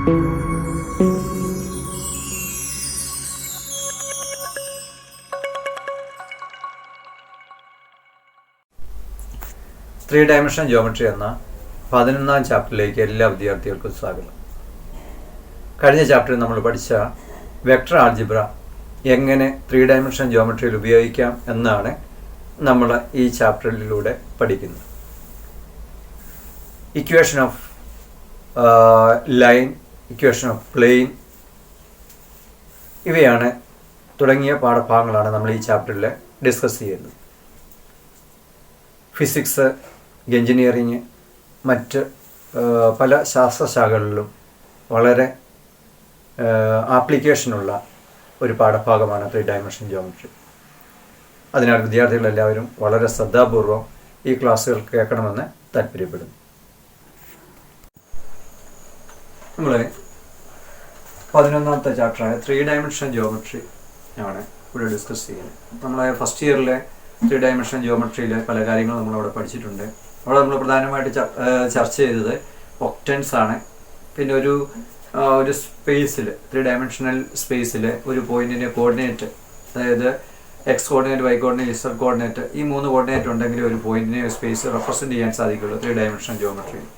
Three dimension geometry എന്ന 11ാം ചാപ്റ്ററിലേക്ക് എല്ലാ വിദ്യാർത്ഥികൾക്കും സ്വാഗതം. കഴിഞ്ഞ ചാപ്റ്ററിൽ നമ്മൾ പഠിച്ച വെക്ടർ ആൾജിബ്ര എങ്ങനെ 3 ഡയമെൻഷൻ ജിയോമെട്രിയിൽ ഉപയോഗിക്കാം എന്നാണ് നമ്മൾ ഈ ചാപ്റ്ററിലൂടെ പഠിക്കുന്നത്. Equation of line, equation of plane ഇവയാണ് തുടങ്ങിയ പാഠഭാഗങ്ങളാണ് നമ്മൾ ഈ ചാപ്റ്ററിൽ ഡിസ്കസ് ചെയ്യുന്നത്. ഫിസിക്സ്, എഞ്ചിനീയറിങ്, മറ്റ് പല ശാസ്ത്രശാഖകളിലും വളരെ ആപ്ലിക്കേഷനുള്ള ഒരു പാഠഭാഗമാണ് 3 ഡയമെൻഷൻ ജിയോമെട്രി. അതിനാൽ വിദ്യാർത്ഥികളെല്ലാവരും വളരെ ശ്രദ്ധാപൂർവം ഈ ക്ലാസ്സുകൾ കേൾക്കണമെന്ന് താല്പര്യപ്പെടുന്നു. നമ്മൾ 11ാമത്തെ ചാപ്റ്ററായ 3 ഡയമെൻഷൻ ജിയോമെട്രി ആണ് ഇവിടെ ഡിസ്കസ് ചെയ്യുന്നത്. നമ്മളെ ഫസ്റ്റ് ഇയറിലെ 3 ഡയമെൻഷൻ ജിയോമെട്രിയിലെ പല കാര്യങ്ങളും നമ്മളവിടെ പഠിച്ചിട്ടുണ്ട്. അവിടെ നമ്മൾ പ്രധാനമായിട്ട് ചർച്ച ചെയ്തത് ഒക്ടൻസ് ആണ്. പിന്നെ ഒരു സ്പേസിൽ 3 ഡയമെൻഷണൽ സ്പേസിൽ ഒരു പോയിന്റിൻ്റെ കോർഡിനേറ്റ്, അതായത് x coordinate, y coordinate, z coordinate, ഈ 3 കോർഡിനേറ്റ് ഉണ്ടെങ്കിൽ ഒരു പോയിന്റിനെ സ്പേസ് റെപ്രസെൻറ്റ് ചെയ്യാൻ സാധിക്കുള്ളൂ 3 ഡയമെൻഷൻ ജിയോമെട്രിയിൽ.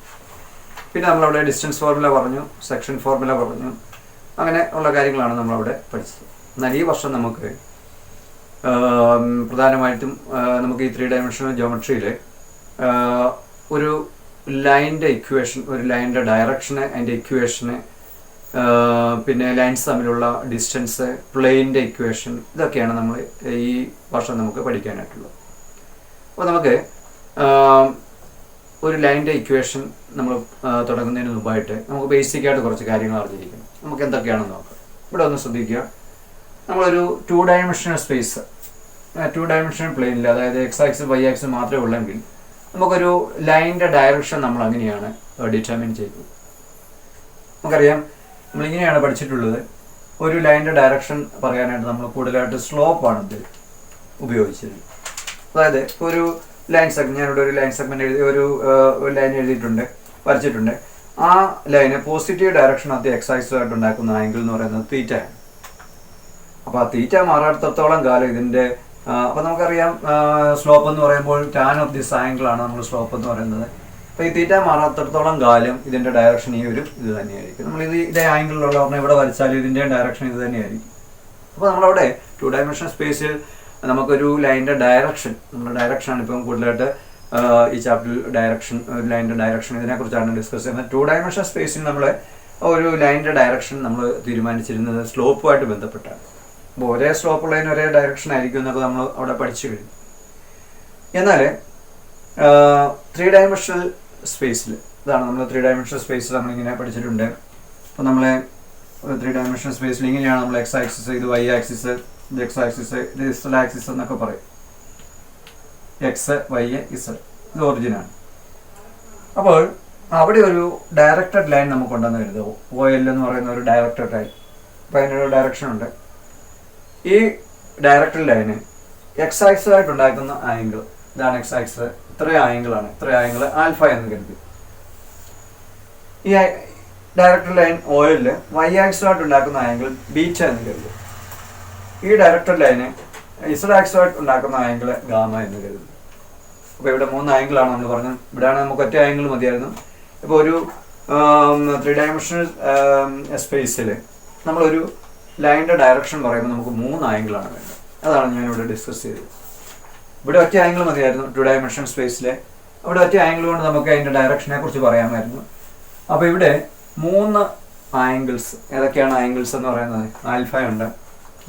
പിന്നെ നമ്മളവിടെ ഡിസ്റ്റൻസ് ഫോർമുല പറഞ്ഞു, സെക്ഷൻ ഫോർമുല പറഞ്ഞു, അങ്ങനെ ഉള്ള കാര്യങ്ങളാണ് നമ്മളവിടെ പഠിച്ചത്. എന്നാൽ ഈ വർഷം നമുക്ക് പ്രധാനമായിട്ടും നമുക്ക് ഈ 3 ഡയമെൻഷണൽ ജിയോമെട്രിയിൽ ഒരു ലൈൻ്റെ ഇക്വേഷൻ, ഒരു ലൈൻ്റെ ഡയറക്ഷന്, അതിൻ്റെ ഇക്വേഷന്, പിന്നെ ലൈൻസ് തമ്മിലുള്ള ഡിസ്റ്റൻസ്, പ്ലെയിൻ്റെ ഇക്വേഷൻ, ഇതൊക്കെയാണ് നമ്മൾ ഈ വർഷം നമുക്ക് പഠിക്കാനായിട്ടുള്ളത്. അപ്പോൾ നമുക്ക് ഒരു ലൈൻ്റെ ഇക്വേഷൻ നമ്മൾ തുടങ്ങുന്നതിന് മുമ്പായിട്ട് നമുക്ക് ബേസിക്കായിട്ട് കുറച്ച് കാര്യങ്ങൾ അറിഞ്ഞിരിക്കണം. നമുക്ക് എന്തൊക്കെയാണെന്ന് നോക്കാം. ഇവിടെ ഒന്ന് ശ്രദ്ധിക്കുക. നമ്മളൊരു 2 ഡയമെൻഷണൽ സ്പേസ്, 2 ഡയമെൻഷണൽ പ്ലെയിനിൽ, അതായത് എക്സ് ആക്സിസ് വൈ ആക്സിസ് മാത്രമേ ഉള്ളെങ്കിൽ നമുക്കൊരു ലൈൻ്റെ ഡയറക്ഷൻ നമ്മൾ അങ്ങനെയാണ് ഡിറ്റർമിൻ ചെയ്തത്. നമുക്കറിയാം, നമ്മളിങ്ങനെയാണ് പഠിച്ചിട്ടുള്ളത്. ഒരു ലൈൻ്റെ ഡയറക്ഷൻ പറയാനായിട്ട് നമ്മൾ കൂടുതലായിട്ട് സ്ലോപ്പാണ് ഇത് ഉപയോഗിച്ചത്. അതായത് ഒരു ലൈൻ സെഗ്മെൻറ്റ്, ഞാനിവിടെ ഒരു ലൈൻ സെഗ്മെൻറ്റ് എഴുതി, ഒരു ലൈൻ എഴുതിയിട്ടുണ്ട്, വരച്ചിട്ടുണ്ട്. ആ ലൈന് പോസിറ്റീവ് ഡയറക്ഷനകത്ത് എക്സ് ആക്സിസുമായിട്ട് ഉണ്ടാക്കുന്ന ആംഗിൾ എന്ന് പറയുന്നത് തീറ്റയാണ്. അപ്പോൾ ആ തീറ്റ മാറാത്തിടത്തോളം കാലം ഇതിൻ്റെ അപ്പോൾ നമുക്കറിയാം, സ്ലോപ്പ് എന്ന് പറയുമ്പോൾ ടാൻ ഓഫ് ദിസ് ആംഗിൾ ആണ് നമ്മൾ സ്ലോപ്പ് എന്ന് പറയുന്നത്. അപ്പോൾ ഈ തീറ്റ മാറാത്തിടത്തോളം കാലം ഇതിൻ്റെ ഡയറക്ഷൻ ഈ ഒരു ഇത് തന്നെയായിരിക്കും. നമ്മൾ ഇതേ ആംഗിളിലുള്ള പറഞ്ഞാൽ ഇവിടെ വരച്ചാലും ഇതിൻ്റെ ഡയറക്ഷൻ ഇത് തന്നെയായിരിക്കും. അപ്പോൾ നമ്മളവിടെ 2 ഡയമെൻഷൻ സ്പേസിൽ നമുക്കൊരു ലൈൻ്റെ ഡയറക്ഷൻ, നമ്മുടെ ഡയറക്ഷനാണ് ഇപ്പം കൂടുതലായിട്ട് ഈ ചാപ്റ്ററിൽ ഡയറക്ഷൻ, ഒരു ലൈൻ്റെ ഡയറക്ഷൻ, ഇതിനെക്കുറിച്ചാണ് ഡിസ്കസ് ചെയ്യുന്നത്. 2 ഡയമെൻഷൻ സ്പേസിൽ നമ്മൾ ഒരു ലൈൻ്റെ ഡയറക്ഷൻ നമ്മൾ തീരുമാനിച്ചിരുന്നത് സ്ലോപ്പുമായിട്ട് ബന്ധപ്പെട്ടാണ്. അപ്പോൾ ഒരേ സ്ലോപ്പുള്ളതിന് ഒരേ ഡയറക്ഷൻ ആയിരിക്കും എന്നൊക്കെ നമ്മൾ അവിടെ പഠിച്ചു കഴിഞ്ഞു. എന്നാൽ 3 ഡയമെൻഷണൽ സ്പേസിൽ, ഇതാണ് നമ്മൾ 3 ഡയമെൻഷണൽ സ്പേസിൽ നമ്മളിങ്ങനെ പഠിച്ചിട്ടുണ്ട്. അപ്പോൾ നമ്മളെ 3 ഡയമെൻഷണൽ സ്പേസിൽ ഇങ്ങനെയാണ് നമ്മൾ എക്സ് ആക്സിസ്, ഇത് വൈ ആക്സിസ്, ഇത് എക്സ് ആക്സിസ്, ഇത് ഇസഡ് ആക്സിസ് എന്നൊക്കെ പറയും. എക്സ്, വൈ, ഇസഡ്, ഇത് ഒറിജിനാണ്. അപ്പോൾ അവിടെ ഒരു ഡയറക്റ്റഡ് ലൈൻ നമുക്കുണ്ടെന്ന് കരുതുക. OL എന്ന് പറയുന്ന ഒരു ഡയറക്റ്റഡ് ലൈൻ. അപ്പോൾ അതിനൊരു ഡയറക്ഷൻ ഉണ്ട്. ഈ ഡയറക്റ്റഡ് ലൈന് എക്സ് ആക്സിസുമായിട്ട് ഉണ്ടാക്കുന്ന ആംഗിൾ, ഇതാണ് എക്സ് ആക്സിസ്, ഇത്ര ആംഗിളാണ്, ഇത്ര ആംഗിൾ ആൽഫ എന്ന് കരുതി. ഈ ഡയറക്റ്റഡ് ലൈൻ OL വൈ ആക്സിസുമായിട്ട് ഉണ്ടാക്കുന്ന ആംഗിൾ ബീറ്റ എന്ന് കരുതി. ഈ ഡയറക്റ്റഡ് ലൈന് ഇസഡ് ആക്സിസുമായിട്ട് ഉണ്ടാക്കുന്ന ആംഗിൾ ഗാമ എന്ന് കരുതി. അപ്പോൾ ഇവിടെ 3 ആംഗിളാണ് നമ്മൾ പറഞ്ഞത്. ഇവിടെയാണ് നമുക്ക് ഒറ്റ ആംഗിൾ മതിയായിരുന്നു. ഇപ്പോൾ ഒരു 3 ഡയമെൻഷണൽ സ്പേസിൽ നമ്മളൊരു ലൈൻ്റെ ഡയറക്ഷൻ പറയുമ്പോൾ നമുക്ക് 3 ആംഗിളാണ് വേണ്ടത്. അതാണ് ഞാനിവിടെ ഡിസ്കസ് ചെയ്തത്. ഇവിടെ ഒറ്റ ആംഗിൾ മതിയായിരുന്നു 2 ഡയമെൻഷൻ സ്പേസിലെ. അവിടെ ഒറ്റ ആംഗിൾ കൊണ്ട് നമുക്ക് അതിൻ്റെ ഡയറക്ഷനെ കുറിച്ച് പറയാമായിരുന്നു. അപ്പോൾ ഇവിടെ 3 ആംഗിൾസ്, ഏതൊക്കെയാണ് ആംഗിൾസ് എന്ന് പറയുന്നത്? ആൽഫ ഉണ്ട്,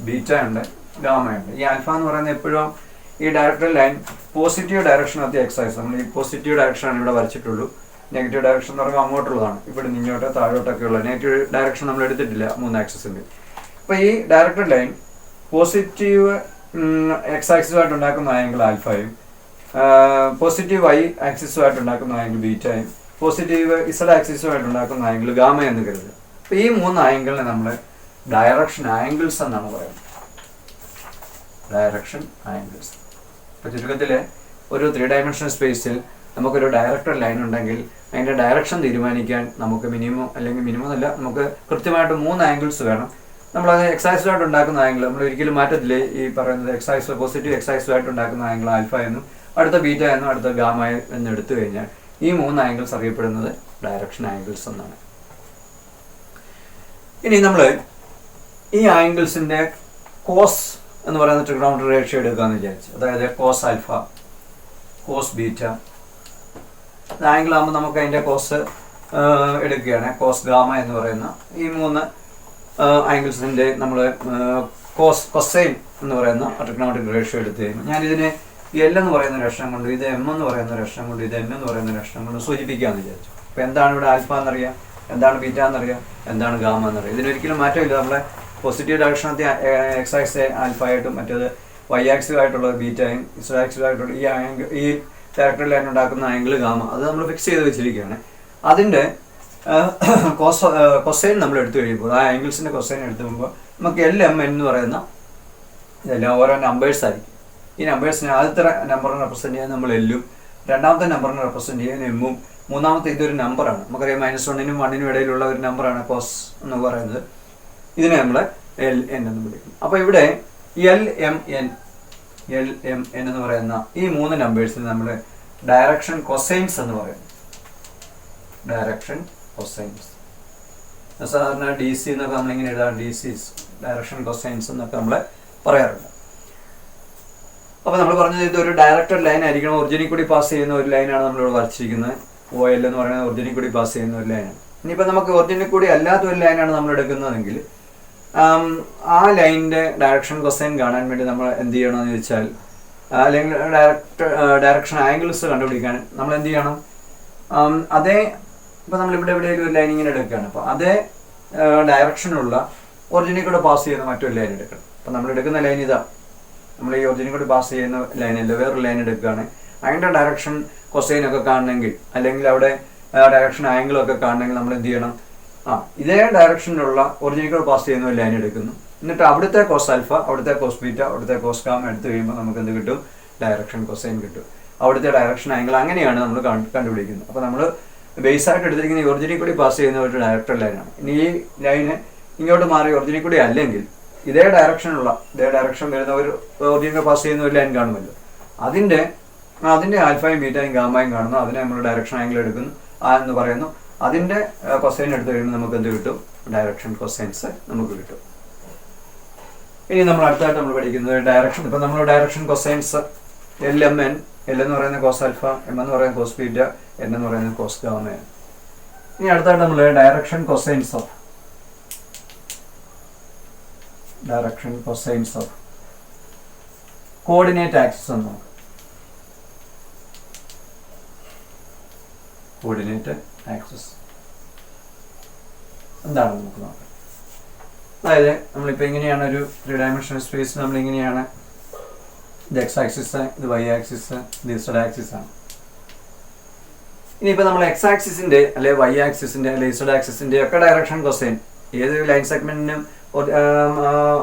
ബീറ്റ ഉണ്ട്, ഗാമ ഉണ്ട്. ഈ ആൽഫ എന്ന് പറയുന്നത് എപ്പോഴും ഈ ഡയറക്റ്റഡ് ലൈൻ പോസിറ്റീവ് ഡയറക്ഷനകത്ത് എക്സ് ആക്സിസ്, നമ്മൾ ഈ പോസിറ്റീവ് ഡയറക്ഷനാണ് ഇവിടെ വരച്ചിട്ടുള്ളൂ. നെഗറ്റീവ് ഡയറക്ഷൻ എന്ന് പറയുമ്പോൾ അങ്ങോട്ടുള്ളതാണ്, ഇവിടെ ഇങ്ങോട്ട് താഴോട്ടൊക്കെ ഉള്ള നെഗറ്റീവ് ഡയറക്ഷൻ നമ്മൾ എടുത്തിട്ടില്ല 3 ആക്സിസിൻ്റെ. അപ്പോൾ ഈ ഡയറക്റ്റഡ് ലൈൻ പോസിറ്റീവ് എക്സ് ആക്സിസുമായിട്ട് ഉണ്ടാക്കുന്ന ആംഗിൾ ആൽഫയും, പോസിറ്റീവ് വൈ ആക്സിസുമായിട്ട് ഉണ്ടാക്കുന്ന ആംഗിൾ ബീറ്റയും, പോസിറ്റീവ് ഇസഡ് ആക്സിസുമായിട്ട് ഉണ്ടാക്കുന്ന ആംഗിൾ ഗാമ എന്ന് കരുതുക. അപ്പോൾ ഈ 3 ആംഗിളിനെ നമ്മൾ ഡയറക്ഷൻ ആംഗിൾസ് എന്നാണ് പറയുന്നത്. Direction angles. അപ്പോൾ ചുരുക്കത്തിൽ ഒരു 3 ഡയമെൻഷണൽ സ്പേസിൽ നമുക്കൊരു ഡയറക്റ്റഡ് ലൈൻ ഉണ്ടെങ്കിൽ അതിൻ്റെ ഡയറക്ഷൻ തീരുമാനിക്കാൻ നമുക്ക് മിനിമം അല്ലെങ്കിൽ മിനിമം അല്ല, നമുക്ക് കൃത്യമായിട്ട് 3 ആംഗിൾസ് വേണം. നമ്മളത് എക്സൈസുമായിട്ട് ഉണ്ടാക്കുന്ന ആംഗിൾ നമ്മൾ ഒരിക്കലും മാറ്റത്തില്ലേ. ഈ പറയുന്നത് എക്സൈസ് പോസിറ്റീവ് എക്സൈസുമായിട്ട് ഉണ്ടാക്കുന്ന ആംഗിൾ ആൽഫ എന്നും അടുത്ത ബീറ്റ എന്നും അടുത്ത ഗാമ എന്ന് എടുത്തു കഴിഞ്ഞാൽ ഈ 3 ആംഗിൾസ് അറിയപ്പെടുന്നത് ഡയറക്ഷൻ ആംഗിൾസ് എന്നാണ്. ഇനി നമ്മൾ ഈ ആംഗിൾസിൻ്റെ കോസ് എന്ന് പറയുന്ന ട്രിഗണോമെട്രി റേഷ്യോ എടുക്കാമെന്ന് വിചാരിച്ചു. അതായത് cos alpha, cos beta angle ആകുമ്പോൾ നമുക്ക് അതിൻ്റെ കോസ് എടുക്കുകയാണ്. കോസ് ഗാമ എന്ന് പറയുന്ന ഈ 3 ആംഗിൾസിൻ്റെ നമ്മൾ കൊസൈൻ എന്ന് പറയുന്ന ട്രിഗണോമെട്രിക് റേഷ്യോ എടുത്തു കഴിഞ്ഞു. ഞാനിതിനെ എൽ എന്ന് പറയുന്ന ഒരു അക്ഷരം കൊണ്ട്, ഇത് എം എന്ന് പറയുന്ന ഒരു അക്ഷരം കൊണ്ട്, ഇത് എൻ എന്ന് പറയുന്ന ഒരു അക്ഷരം കൊണ്ട് സൂചിപ്പിക്കാമെന്ന് വിചാരിച്ചു. അപ്പോൾ എന്താണ് ഇവിടെ ആൽഫ എന്നറിയാം, എന്താണ് ബീറ്റ എന്നറിയാം, എന്താണ് ഗാമ എന്നറിയാം. ഇതിനൊരിക്കലും മാറ്റമില്ല. നമ്മളെ പോസിറ്റീവ് ഡയറക്ഷനത്തെ എക്സ് ആക്സ് ആൽഫയായിട്ടും മറ്റേത് വൈ ആക്സിലായിട്ടുള്ള ബീറ്റയും ഇസഡ് ആക്സിലായിട്ടുള്ള ഈ ഡയറക്ടർ ലൈൻ ഉണ്ടാക്കുന്ന ആംഗിൾ ഗാമ അത് നമ്മൾ ഫിക്സ് ചെയ്ത് വെച്ചിരിക്കുകയാണ്. അതിൻ്റെ കൊസൈൻ നമ്മൾ എടുത്തു കഴിയുമ്പോൾ ആ ആംഗിൾസിൻ്റെ കൊസൈൻ എടുത്തു കഴിയുമ്പോൾ നമുക്ക് എൽ എം എൻ എന്ന് പറയുന്ന ഇതെല്ലാം ഓരോ നമ്പേഴ്സ് ആയിരിക്കും. ഈ നമ്പേഴ്സിനെ ആദ്യത്തെ നമ്പറിനെ റെപ്രസെൻറ്റ് ചെയ്യാൻ നമ്മൾ എല്ലും, രണ്ടാമത്തെ നമ്പറിനെ റെപ്രസെൻറ്റ് ചെയ്യാൻ എമ്മും, മൂന്നാമത്തെ ഇതൊരു നമ്പറാണ്. നമുക്കറിയാം -1നും 1നും ഇടയിലുള്ള ഒരു നമ്പറാണ് കോസ് എന്ന് പറയുന്നത്. ഇതിനെ നമ്മൾ എൽ എൻ എന്ന് വിളിക്കും. അപ്പോൾ ഇവിടെ എൽ എം എൻ എന്ന് പറയുന്ന ഈ 3 നമ്പേഴ്സിന് നമ്മൾ ഡയറക്ഷൻ കൊസൈൻസ് എന്ന് പറയുന്നു. ഡയറക്ഷൻ കൊസൈൻസ് സാധാരണ ഡി സി എന്നൊക്കെ നമ്മളിങ്ങനെ എഴുതാം. ഡി സി ഡയറക്ഷൻ കൊസൈൻസ് എന്നൊക്കെ നമ്മൾ പറയാറുണ്ട്. അപ്പോൾ നമ്മൾ പറഞ്ഞത് ഇതൊരു ഡയറക്റ്റഡ് ലൈൻ ആയിരിക്കണം. ഒറിജിനിൽ കൂടി പാസ് ചെയ്യുന്ന ഒരു ലൈനാണ് നമ്മളിവിടെ വരച്ചിരിക്കുന്നത്. ഒ എൽ എന്ന് പറയുന്നത് ഒറിജിനിൽ കൂടി പാസ് ചെയ്യുന്ന ഒരു ലൈനാണ്. ഇനിയിപ്പോൾ നമുക്ക് ഒറിജിനിൽ കൂടി അല്ലാത്ത ഒരു ലൈനാണ് നമ്മൾ എടുക്കുന്നതെങ്കിൽ ആ ലൈനിൻ്റെ ഡയറക്ഷൻ കൊസൈൻ കാണാൻ വേണ്ടി നമ്മൾ എന്ത് ചെയ്യണമെന്ന് ചോദിച്ചാൽ, അല്ലെങ്കിൽ ഡയറക്ഷൻ ആംഗിൾസ് കണ്ടുപിടിക്കാൻ നമ്മൾ എന്ത് ചെയ്യണം, അതേ ഇപ്പോൾ നമ്മളിവിടെ എവിടെയെങ്കിലും ഒരു ലൈൻ ഇങ്ങനെ എടുക്കുകയാണ്. അപ്പോൾ അതേ ഡയറക്ഷനുള്ള ഒറിജിനിൽ കൂടെ പാസ് ചെയ്യുന്ന മറ്റൊരു ലൈൻ എടുക്കണം. അപ്പോൾ നമ്മൾ എടുക്കുന്ന ലൈൻ ഇതാ, നമ്മൾ ഈ ഒറിജിനിൽ കൂടി പാസ് ചെയ്യുന്ന ലൈനല്ല, വേറൊരു ലൈൻ എടുക്കുകയാണ്. അതിൻ്റെ ഡയറക്ഷൻ കൊസൈനൊക്കെ കാണണമെങ്കിൽ, അല്ലെങ്കിൽ അവിടെ ഡയറക്ഷൻ ആംഗിളൊക്കെ കാണണമെങ്കിൽ നമ്മൾ എന്ത് ചെയ്യണം, ഇതേ ഡയറക്ഷനിലുള്ള ഒറിജിനിൽ കൂടെ പാസ് ചെയ്യുന്ന ഒരു ലൈൻ എടുക്കുന്നു. എന്നിട്ട് അവിടുത്തെ കോസ് ആൽഫ, അവിടുത്തെ കോസ് ബീറ്റ, അവിടുത്തെ കോസ് ഗാമ എടുത്തു കഴിയുമ്പോൾ നമുക്ക് എന്ത് കിട്ടും, ഡയറക്ഷൻ കൊസൈൻ കിട്ടും. അവിടുത്തെ ഡയറക്ഷൻ ആംഗിൾ അങ്ങനെയാണ് നമ്മൾ കണ്ടുപിടിക്കുന്നത്. അപ്പോൾ നമ്മൾ ബേസ് ആയിട്ട് എടുത്തിരിക്കുന്ന ഈ ഒറിജിനിൽ കൂടി പാസ് ചെയ്യുന്ന ഒരു ഡയറക്ടർ ലൈനാണ്. ഇനി ഈ ലൈന് ഇങ്ങോട്ട് മാറി ഒറിജിനിൽ കൂടി അല്ലെങ്കിൽ ഇതേ ഡയറക്ഷൻ വരുന്ന ഒരു ഒറിജിനിൽ പാസ് ചെയ്യുന്ന ഒരു ലൈൻ കാണുമല്ലോ, അതിൻ്റെ ആൽഫയും ബീറ്റയും ഗാമയും കാണുന്നു. അതിനെ നമ്മൾ ഡയറക്ഷൻ ആംഗിൾ എടുക്കുന്നു എന്ന് പറയുന്നു. അതിൻ്റെ കൊസൈൻ എടുത്തു കഴിയുമ്പോൾ നമുക്ക് എന്ത് കിട്ടും, ഡയറക്ഷൻ കൊസൈൻസ് നമുക്ക് കിട്ടും. ഇനി നമ്മൾ അടുത്തായിട്ട് നമ്മൾ പഠിക്കുന്നത് ഡയറക്ഷൻ. ഇപ്പം നമ്മൾ direction cosines L M N, L എന്ന് പറയുന്നത് കോസ് ആൽഫ, എം എന്ന് പറയുന്നത് കോസ് ബീറ്റ, എൻ എന്ന് പറയുന്നത് കോസ് ഗാമയാണ്. ഇനി അടുത്തായിട്ട് നമ്മൾ direction cosines of coordinate axis എന്ന് നോക്കാം. കോർഡിനേറ്റ് ആക്സിസ് എന്താണെന്ന് നമുക്ക് നോക്കാം. അതായത് നമ്മളിപ്പോൾ ഇങ്ങനെയാണ് ഒരു 3 ഡയമെൻഷണൽ സ്പേസ്, നമ്മളിങ്ങനെയാണ് ഇത് എക്സ് ആക്സിസ്, ഇത് വൈ ആക്സിസ്, ഇത് ഇസഡ് ആക്സിസ് ആണ്. ഇനിയിപ്പോൾ നമ്മൾ എക്സ് ആക്സിസിൻ്റെ അല്ലെ വൈ ആക്സിസിൻ്റെ അല്ലെ ഇസഡ് ആക്സിസിൻ്റെ ഒക്കെ ഡയറക്ഷൻ കൊസൈൻ ഏതൊരു ലൈൻ സെഗ്മെന്റിനും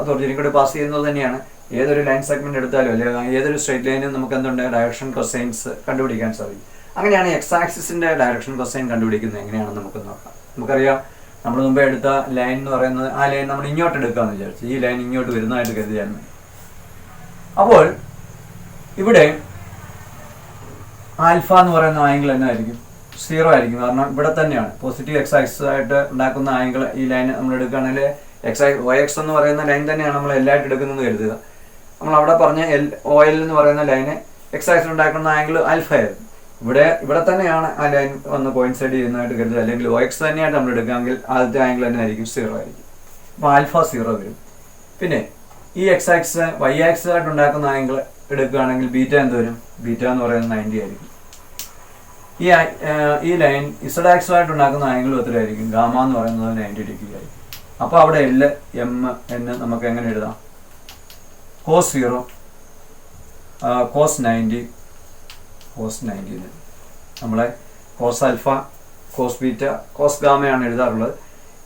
ഒറിജിനിൽ കൂടി പാസ് ചെയ്യുന്നത് തന്നെയാണ്. ഏതൊരു ലൈൻ സെഗ്മെന്റ് എടുത്താലും അല്ലെങ്കിൽ ഏതൊരു സ്ട്രേറ്റ് ലൈനും നമുക്ക് എന്തുണ്ട്, ഡയറക്ഷൻ കൊസൈൻസ് കണ്ടുപിടിക്കാൻ സാധിക്കും. അങ്ങനെയാണ് എക്സ് ആക്സിസിൻ്റെ ഡയറക്ഷൻ കൊസൈൻ കണ്ടുപിടിക്കുന്നത് എങ്ങനെയാണെന്ന് നമുക്ക് നോക്കാം. നമുക്കറിയാം, നമ്മൾ മുമ്പേ എടുത്ത ലൈൻ എന്ന് പറയുന്നത് ആ ലൈൻ നമ്മൾ ഇങ്ങോട്ട് എടുക്കാമെന്ന് വിചാരിച്ചു. ഈ ലൈൻ ഇങ്ങോട്ട് വരുന്നതായിട്ട് കരുതിയാൽ മതി. അപ്പോൾ ഇവിടെ ആൽഫ എന്ന് പറയുന്ന ആംഗിൾ എന്നായിരിക്കും, 0 ആയിരിക്കും. കാരണം ഇവിടെ തന്നെയാണ് പോസിറ്റീവ് എക്സ് ആക്സിസ് ആയിട്ട് ഉണ്ടാക്കുന്ന ആംഗിൾ. ഈ ലൈൻ നമ്മൾ എടുക്കുകയാണെങ്കിൽ വൈ എക്സ് എന്ന് പറയുന്ന ലൈൻ തന്നെയാണ് നമ്മൾ എല്ലായിട്ട് എടുക്കുന്നതെന്ന് കരുതുക. നമ്മൾ അവിടെ പറഞ്ഞ ഒ എൽ എന്ന് പറയുന്ന ലൈന് എക്സ് ആക്സിസ് ഉണ്ടാക്കുന്ന ആംഗിൾ ആൽഫ ആയിരുന്നു. ഇവിടെ തന്നെയാണ് ആ ലൈൻ വന്ന് കോയിൻസൈഡ് ചെയ്യുന്നതായിട്ട് കരുതുക. അല്ലെങ്കിൽ ഒ എക്സ് തന്നെയായിട്ട് നമ്മൾ എടുക്കുകയാണെങ്കിൽ ആദ്യത്തെ ആംഗിൾ തന്നെ ആയിരിക്കും 0 ആയിരിക്കും. അപ്പോൾ ആൽഫ 0 വരും. പിന്നെ ഈ എക്സ് ആക്സിസ് വൈ ആക്സിസ് ആയിട്ട് ഉണ്ടാക്കുന്ന ആംഗിൾ എടുക്കുകയാണെങ്കിൽ ബീറ്റ എന്ത് വരും, ബീറ്റ എന്ന് പറയുന്നത് 90 ആയിരിക്കും. ഈ ലൈൻ ഇസഡ് ആക്സിസ് ആയിട്ട് ഉണ്ടാക്കുന്ന ആംഗിളും എത്രയായിരിക്കും, ഗാമ എന്ന് പറയുന്നത് 90 ഡിഗ്രി ആയിരിക്കും. അപ്പോൾ അവിടെ എൽ എം എന്ന് നമുക്ക് എങ്ങനെ എഴുതാം, കോസ് 0 കോസ് 90 നമ്മളെ cos alpha, cos beta, cos ഗാമയാണ് എഴുതാറുള്ളത്.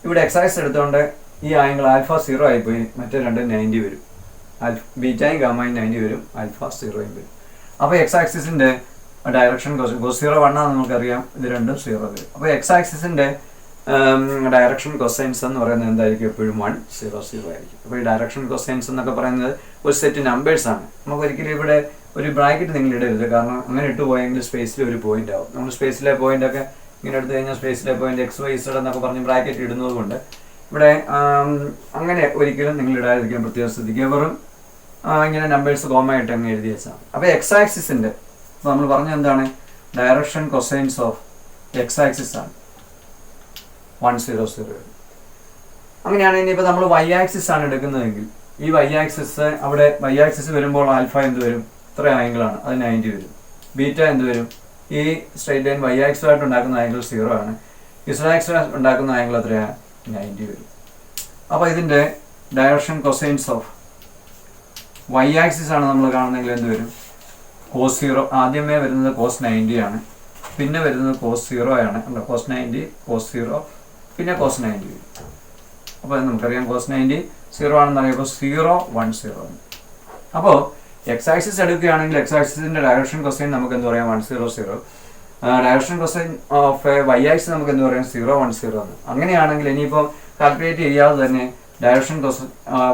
ഇവിടെ എക്സൈസ് എടുത്തുകൊണ്ട് ഈ ആംഗിൾ ആൽഫ 0 ആയിപ്പോയി, മറ്റേ രണ്ട് 90 വരും. ബീറ്റയും ഗാമയും 90 വരും, ആൽഫ 0 വരും. അപ്പോൾ എക്സ് ആക്സിസിൻ്റെ ഡയറക്ഷൻ കോസ് 0 1 ആണെന്ന് നമുക്കറിയാം. ഇത് രണ്ടും 0 വരും. അപ്പോൾ എക്സ് ആക്സിസിന്റെ ഡയറക്ഷൻ കൊസൈൻസ് എന്ന് പറയുന്നത് എന്തായിരിക്കും? എപ്പോഴും 1 0 0 ആയിരിക്കും. അപ്പോൾ ഈ ഡയറക്ഷൻ കൊസൈൻസ് എന്നൊക്കെ പറയുന്നത് ഒരു സെറ്റ് നമ്പേഴ്സ് ആണ്. നമുക്ക് ഒരിക്കലും ഇവിടെ ഒരു ബ്രാക്കറ്റ് നിങ്ങൾ ഇടരുത്, കാരണം അങ്ങനെ ഇട്ട് പോയെങ്കിൽ സ്പേസിൽ ഒരു പോയിന്റ് ആവും. നമ്മൾ സ്പേസിലെ പോയിന്റ് ഒക്കെ ഇങ്ങനെ എടുത്തു കഴിഞ്ഞാൽ സ്പേസിലെ പോയിന്റ് XY Z എന്നൊക്കെ പറഞ്ഞ് ബ്രാക്കറ്റ് ഇടുന്നത് കൊണ്ട് ഇവിടെ അങ്ങനെ ഒരിക്കലും നിങ്ങൾ ഇടാതിരിക്കാൻ പ്രത്യേകം ശ്രദ്ധിക്കുക. വെറും ഇങ്ങനെ നമ്പേഴ്സ് കോമായിട്ട് അങ്ങ് എഴുതി വെച്ചാൽ. അപ്പോൾ എക്സ് ആക്സിസിന്റെ നമ്മൾ പറഞ്ഞ എന്താണ്? Direction cosines of X axis ആണ് 1 0 0. അങ്ങനെയാണെങ്കിൽ ഇനിയിപ്പോൾ നമ്മൾ വൈ ആക്സിസ് ആണ് എടുക്കുന്നതെങ്കിൽ ഈ വൈ ആക്സിസ് അവിടെ വൈ ആക്സിസ് വരുമ്പോൾ ആൽഫ എന്ത് വരും? ഇത്ര ആംഗിളാണ്, അത് 90 വരും. ബീറ്റ എന്ത് വരും? ഈ സ്ട്രൈറ്റ് ലൈൻ വൈ ആക്സിസായിട്ട് ഉണ്ടാക്കുന്ന ആംഗിൾ 0 ആണ്. ഇസഡ് ആക്സിസ് ഉണ്ടാക്കുന്ന ആംഗിൾ എത്രയാണ്? 90 വരും. അപ്പോൾ ഇതിൻ്റെ direction cosines of y axis ആണ് നമ്മൾ കാണുന്നതെങ്കിൽ എന്ത് വരും? കോസ് 0. ആദ്യമേ വരുന്നത് കോസ് 90 ആണ്, പിന്നെ വരുന്നത് കോസ് 0 ആണ്. അല്ല, കോസ് 90 കോസ് 0 പിന്നെ കോസ് 90 വരും. അപ്പോൾ നമുക്കറിയാം കോസ് 90 0 ആണെന്ന് അറിയുമ്പോൾ 0 1 0 ആണ്. അപ്പോൾ എക്സ് ആക്സിസ് എടുക്കുകയാണെങ്കിൽ എക്സ് ആക്സിസിന്റെ ഡയറക്ഷൻ കൊസൈൻ നമുക്ക് എന്ത് പറയാം? 1 0 0. Direction cosine of y axis നമുക്ക് എന്ത് പറയാം? 0 1 0 ആണ്. അങ്ങനെയാണെങ്കിൽ ഇനിയിപ്പോൾ കാൽക്കുലേറ്റ് ചെയ്യാതെ തന്നെ direction